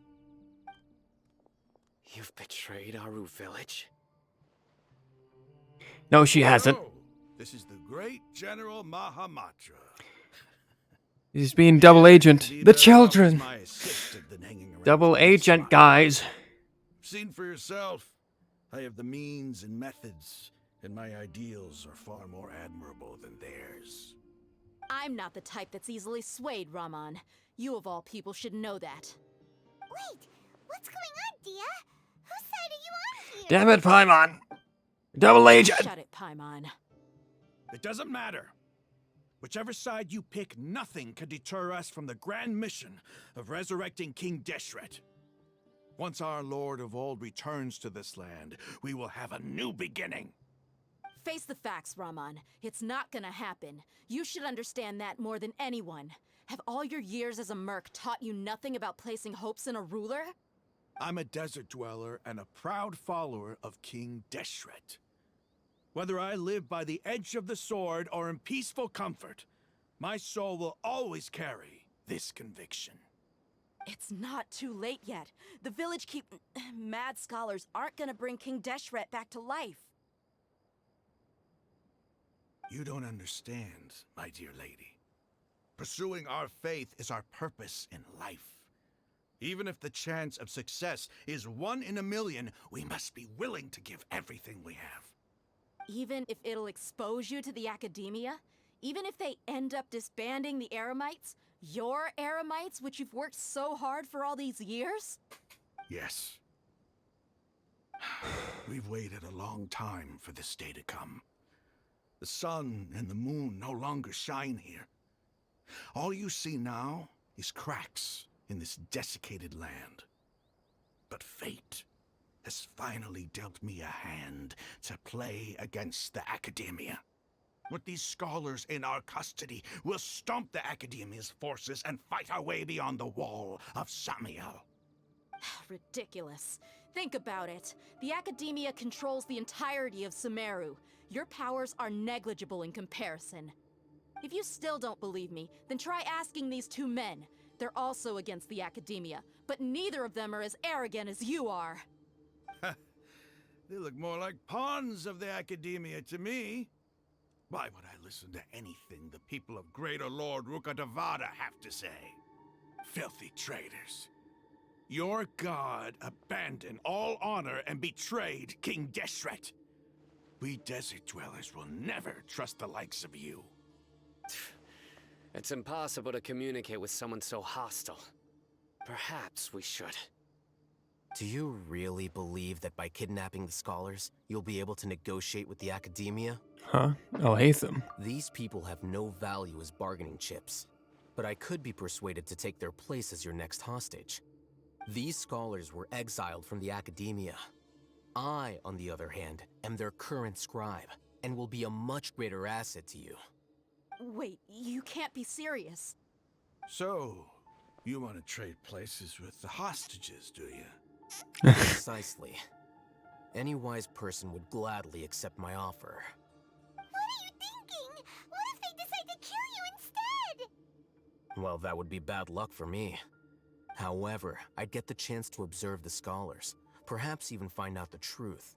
Speaker 4: You've betrayed Aru village?
Speaker 1: No, she hasn't.
Speaker 17: Oh, this is the great General Mahamatra.
Speaker 1: He's being double agent. The children.
Speaker 17: My assistant than hanging around
Speaker 1: Double
Speaker 17: with
Speaker 1: agent,
Speaker 17: smart.
Speaker 1: guys.
Speaker 17: Seen for yourself. I have the means and methods, and my ideals are far more admirable than theirs.
Speaker 8: I'm not the type that's easily swayed, Raman. You of all people should know that.
Speaker 15: Wait, what's going on, Dehya? Whose side are you on here?
Speaker 1: Damn it, Paimon. Double agent.
Speaker 8: Shut it, Paimon.
Speaker 17: It doesn't matter. Whichever side you pick, nothing can deter us from the grand mission of resurrecting King Deshret. Once our Lord of Old returns to this land, we will have a new beginning.
Speaker 8: Face the facts, Raman. It's not gonna happen. You should understand that more than anyone. Have all your years as a merc taught you nothing about placing hopes in a ruler?
Speaker 17: I'm a desert dweller and a proud follower of King Deshret. Whether I live by the edge of the sword or in peaceful comfort, my soul will always carry this conviction.
Speaker 12: It's not too late yet. The village mad scholars aren't gonna bring King Deshret back to life.
Speaker 17: You don't understand, my dear lady. Pursuing our faith is our purpose in life. Even if the chance of success is 1 in a million, we must be willing to give everything we have.
Speaker 12: Even if it'll expose you to the academia? Even if they end up disbanding the Eremites? Your Eremites, which you've worked so hard for all these years?
Speaker 17: Yes. We've waited a long time for this day to come. The sun and the moon no longer shine here. All you see now is cracks in this desiccated land. But fate has finally dealt me a hand to play against the academia. With these scholars in our custody, we'll stomp the academia's forces and fight our way beyond the wall of Samiel.
Speaker 12: Ridiculous. Think about it. The academia controls the entirety of Sumeru. Your powers are negligible in comparison. If you still don't believe me, then try asking these 2 men. They're also against the academia, but neither of them are as arrogant as you are.
Speaker 17: They look more like pawns of the academia to me. Why would I listen to anything the people of Greater Lord Rukkhadevada have to say? Filthy traitors. Your god abandoned all honor and betrayed King Deshret. We desert dwellers will never trust the likes of you.
Speaker 4: It's impossible to communicate with someone so hostile. Perhaps we should.
Speaker 14: Do you really believe that by kidnapping the scholars, you'll be able to negotiate with the academia?
Speaker 1: Huh? Alhaitham.
Speaker 14: These people have no value as bargaining chips, but I could be persuaded to take their place as your next hostage. These scholars were exiled from the academia. I, on the other hand, am their current scribe, and will be a much greater asset to you.
Speaker 12: Wait, you can't be serious.
Speaker 17: So, you want to trade places with the hostages, do you?
Speaker 14: Precisely. Any wise person would gladly accept my offer.
Speaker 15: What are you thinking? What if they decide to kill you instead?
Speaker 14: Well, that would be bad luck for me. However, I'd get the chance to observe the scholars, perhaps even find out the truth.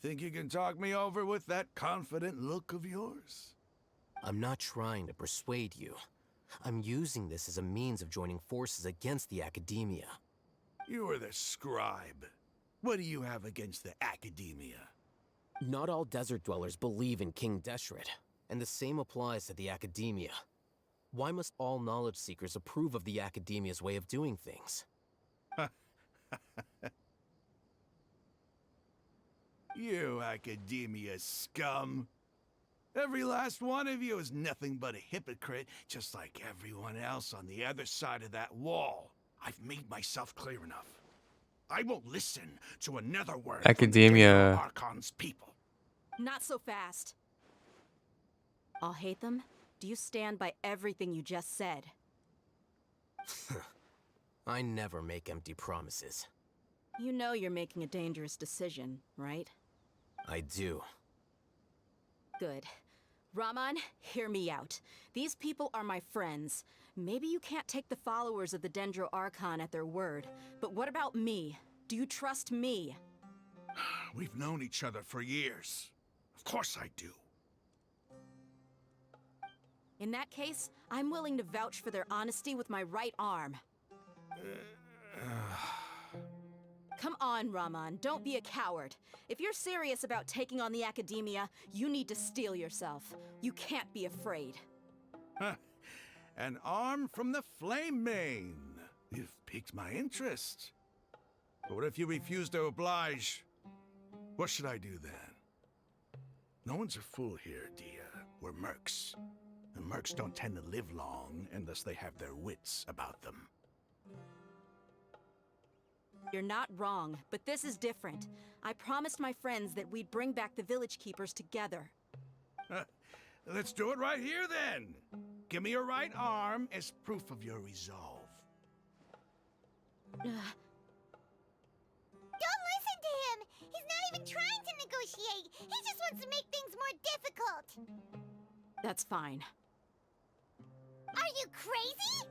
Speaker 17: Think you can talk me over with that confident look of yours?
Speaker 14: I'm not trying to persuade you. I'm using this as a means of joining forces against the academia.
Speaker 17: You are the scribe. What do you have against the academia?
Speaker 14: Not all desert dwellers believe in King Deshret, and the same applies to the academia. Why must all knowledge seekers approve of the academia's way of doing things?
Speaker 17: You academia scum. Every last one of you is nothing but a hypocrite, just like everyone else on the other side of that wall. I've made myself clear enough. I won't listen to another word
Speaker 1: Academia.
Speaker 17: from the Archon's people.
Speaker 12: Not so fast. Alhaitham, do you stand by everything you just said?
Speaker 14: I never make empty promises.
Speaker 12: You know you're making a dangerous decision, right?
Speaker 14: I do.
Speaker 12: Good. Raman, hear me out. These people are my friends. Maybe you can't take the followers of the Dendro Archon at their word, but what about me? Do you trust me?
Speaker 17: We've known each other for years. Of course I do.
Speaker 12: In that case, I'm willing to vouch for their honesty with my right arm. Come on, Raman, don't be a coward. If you're serious about taking on the Academia, you need to steel yourself. You can't be afraid.
Speaker 17: An arm from the Flame Mane. You've piqued my interest. But what if you refuse to oblige? What should I do then? No one's a fool here, Dehya. We're mercs. And mercs don't tend to live long unless they have their wits about them.
Speaker 12: You're not wrong, but this is different. I promised my friends that we'd bring back the village keepers together.
Speaker 17: Let's do it right here then. Give me your right arm as proof of your resolve.
Speaker 15: Don't listen to him! He's not even trying to negotiate! He just wants to make things more difficult!
Speaker 12: That's fine.
Speaker 15: Are you crazy?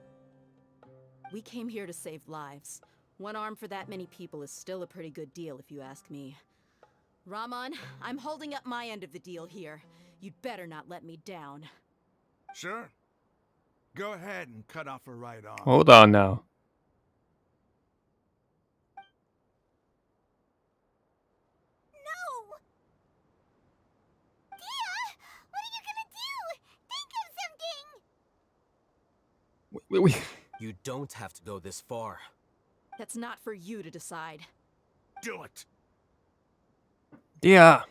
Speaker 12: We came here to save lives. One arm for that many people is still a pretty good deal, if you ask me. Raman, I'm holding up my end of the deal here. You'd better not let me down.
Speaker 17: Sure. Go ahead and cut off her right arm.
Speaker 1: Hold on now.
Speaker 15: No! Dehya! What are you gonna do? Think of something!
Speaker 1: Wait.
Speaker 14: You don't have to go this far.
Speaker 12: That's not for you to decide.
Speaker 17: Do it!
Speaker 1: Yeah.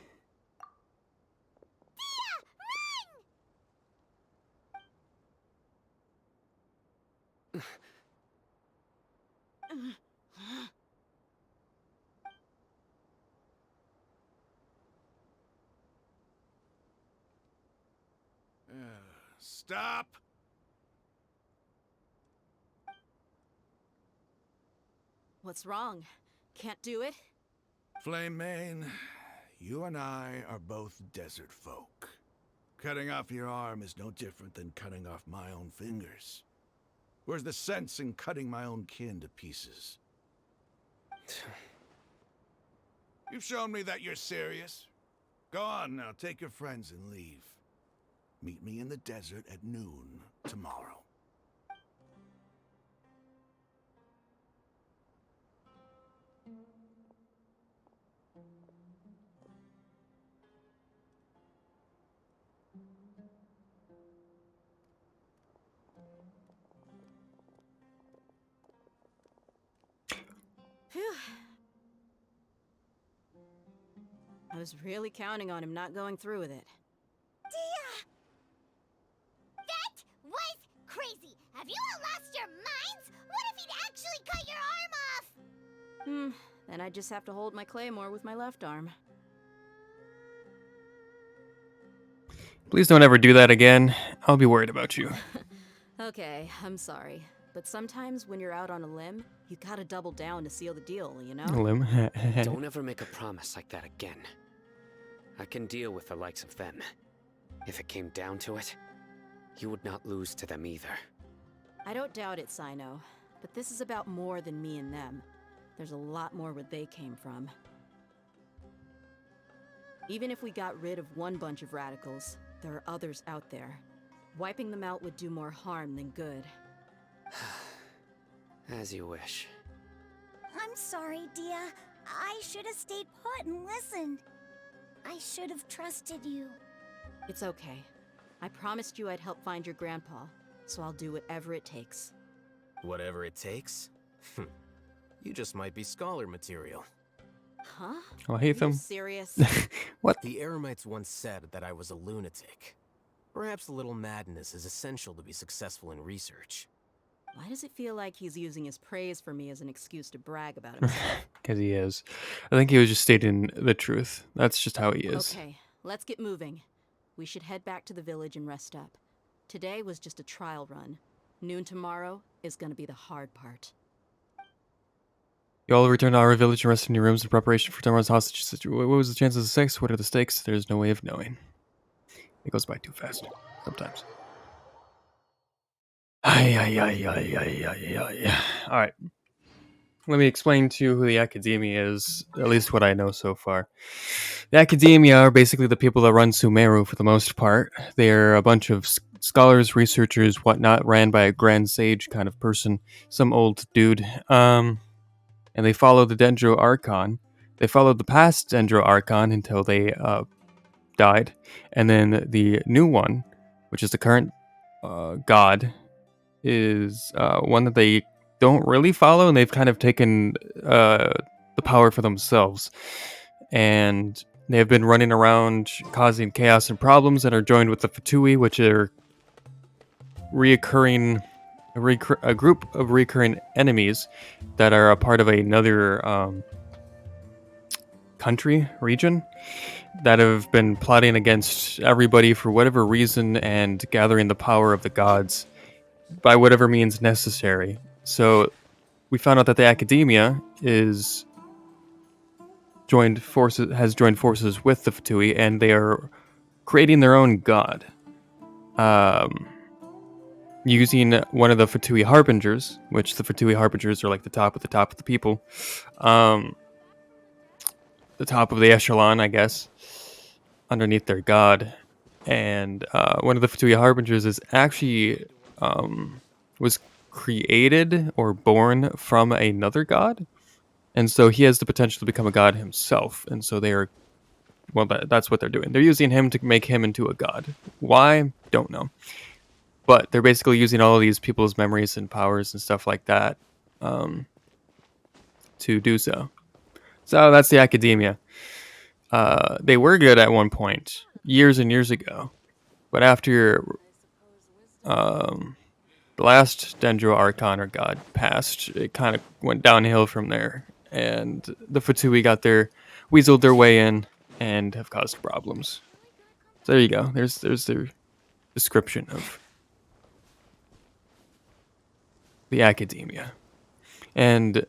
Speaker 17: Stop!
Speaker 12: What's wrong? Can't do it?
Speaker 17: Flame Mane, you and I are both desert folk. Cutting off your arm is no different than cutting off my own fingers. Where's the sense in cutting my own kin to pieces? You've shown me that you're serious. Go on now, take your friends and leave. Meet me in the desert at noon tomorrow.
Speaker 12: Phew. I was really counting on him not going through with it.
Speaker 15: Dehya! That was crazy! Have you all lost your minds? What if he'd actually cut your arm off?
Speaker 12: Then I just have to hold my claymore with my left arm.
Speaker 1: Please don't ever do that again. I'll be worried about you.
Speaker 12: Okay, I'm sorry. But sometimes when you're out on a limb, you gotta double down to seal the deal, you know?
Speaker 1: Limb.
Speaker 4: Don't ever make a promise like that again. I can deal with the likes of them. If it came down to it, you would not lose to them either.
Speaker 12: I don't doubt it, Cyno. But this is about more than me and them. There's a lot more where they came from. Even if we got rid of one bunch of radicals, there are others out there. Wiping them out would do more harm than good.
Speaker 4: As you wish.
Speaker 2: I'm sorry, Dehya. I should have stayed put and listened. I should have trusted you.
Speaker 12: It's okay. I promised you I'd help find your grandpa, so I'll do whatever it takes.
Speaker 14: Whatever it takes? You just might be scholar material.
Speaker 12: Huh?
Speaker 1: Alhaitham.
Speaker 12: Are you serious?
Speaker 1: What?
Speaker 14: The Eremites once said that I was a lunatic. Perhaps a little madness is essential to be successful in research.
Speaker 12: Why does it feel like he's using his praise for me as an excuse to brag about himself?
Speaker 1: Because he is. I think he was just stating the truth. That's just how he is.
Speaker 12: Okay, let's get moving. We should head back to the village and rest up. Today was just a trial run. Noon tomorrow is gonna be the hard part.
Speaker 1: You all return to our village and rest in your rooms in preparation for tomorrow's hostage situation. What was the chances of 6? What are the stakes? There's no way of knowing. It goes by too fast. Sometimes. Alright. Let me explain to you who the Academia is, at least what I know so far. The Academia are basically the people that run Sumeru for the most part. They're a bunch of scholars, researchers, whatnot, ran by a grand sage kind of person, some old dude. And they follow the Dendro Archon. They followed the past Dendro Archon until they died. And then the new one, which is the current god, is one that they don't really follow, and they've kind of taken the power for themselves. And they have been running around causing chaos and problems, and are joined with the Fatui, which are a group of recurring enemies that are a part of another region, that have been plotting against everybody for whatever reason and gathering the power of the gods by whatever means necessary. So we found out that the Academia has joined forces with the Fatui, and they are creating their own god. Using one of the Fatui Harbingers, which the Fatui Harbingers are like the top of the people. The top of the echelon, I guess, underneath their god. And one of the Fatui Harbingers is actually was created or born from another god, and so he has the potential to become a god himself. And so they are, well, that's what they're doing. They're using him to make him into a god. Why? Don't know. But they're basically using all of these people's memories and powers and stuff like that to do so. So that's the Academia. They were good at one point, years and years ago. But after the last Dendro Archon or God passed, it kind of went downhill from there. And the Fatui weaseled their way in and have caused problems. So there you go. There's their description of the Academia. And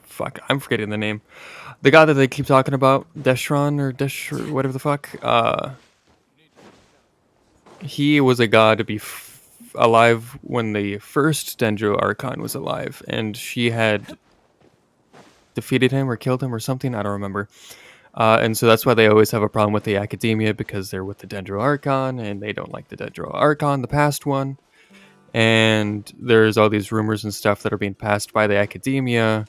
Speaker 1: fuck, I'm forgetting the name. The god that they keep talking about, Deshron or Desh or whatever the fuck. He was a god to be alive when the first Dendro Archon was alive, and she had defeated him or killed him or something. I don't remember. And so that's why they always have a problem with the Academia, because they're with the Dendro Archon, and they don't like the Dendro Archon, the past one. And there's all these rumors and stuff that are being passed by the Academia,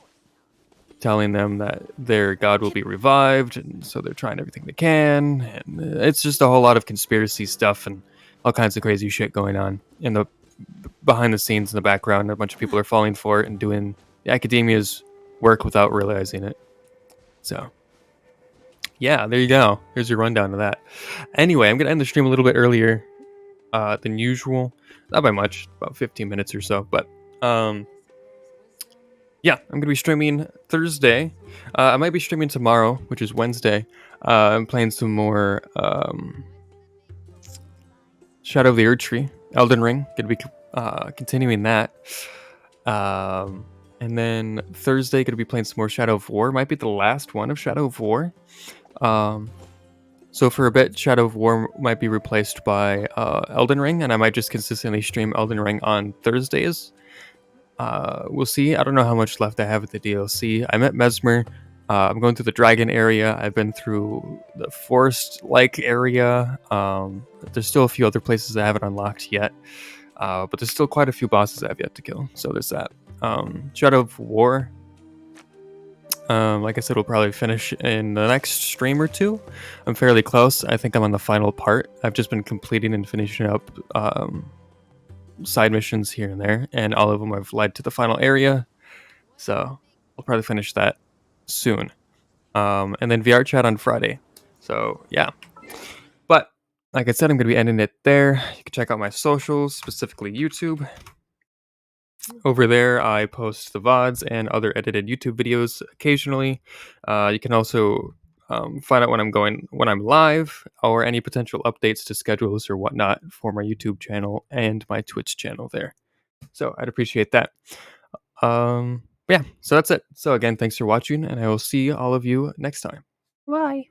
Speaker 1: telling them that their god will be revived, and so they're trying everything they can. And it's just a whole lot of conspiracy stuff and all kinds of crazy shit going on in the behind the scenes in the background. A bunch of people are falling for it and doing the Academia's work without realizing it. So yeah, there you go. Here's your rundown of that. Anyway, I'm gonna end the stream a little bit earlier than usual. Not by much, about 15 minutes or so. But yeah, I'm gonna be streaming Thursday. I might be streaming tomorrow, which is Wednesday. I'm playing some more Shadow of the Erdtree, Elden Ring. Gonna be continuing that. And then Thursday, gonna be playing some more Shadow of War. Might be the last one of Shadow of War. So for a bit, Shadow of War might be replaced by Elden Ring, and I might just consistently stream Elden Ring on Thursdays. We'll see. I don't know how much left I have at the DLC. I'm at Mesmer. I'm going through the dragon area. I've been through the forest-like area. There's still a few other places I haven't unlocked yet. But there's still quite a few bosses I have yet to kill. So there's that. Shadow of War, like I said, we'll probably finish in the next stream or two. I'm fairly close. I think I'm on the final part. I've just been completing and finishing up side missions here and there, and all of them have led to the final area. So I'll probably finish that soon. And then VR chat on Friday. So yeah. But like I said, I'm going to be ending it there. You can check out my socials, specifically YouTube. Over there, I post the VODs and other edited YouTube videos occasionally. You can also find out when I'm live, or any potential updates to schedules or whatnot for my YouTube channel and my Twitch channel there. So I'd appreciate that. Yeah, so that's it. So again, thanks for watching, and I will see all of you next time. Bye.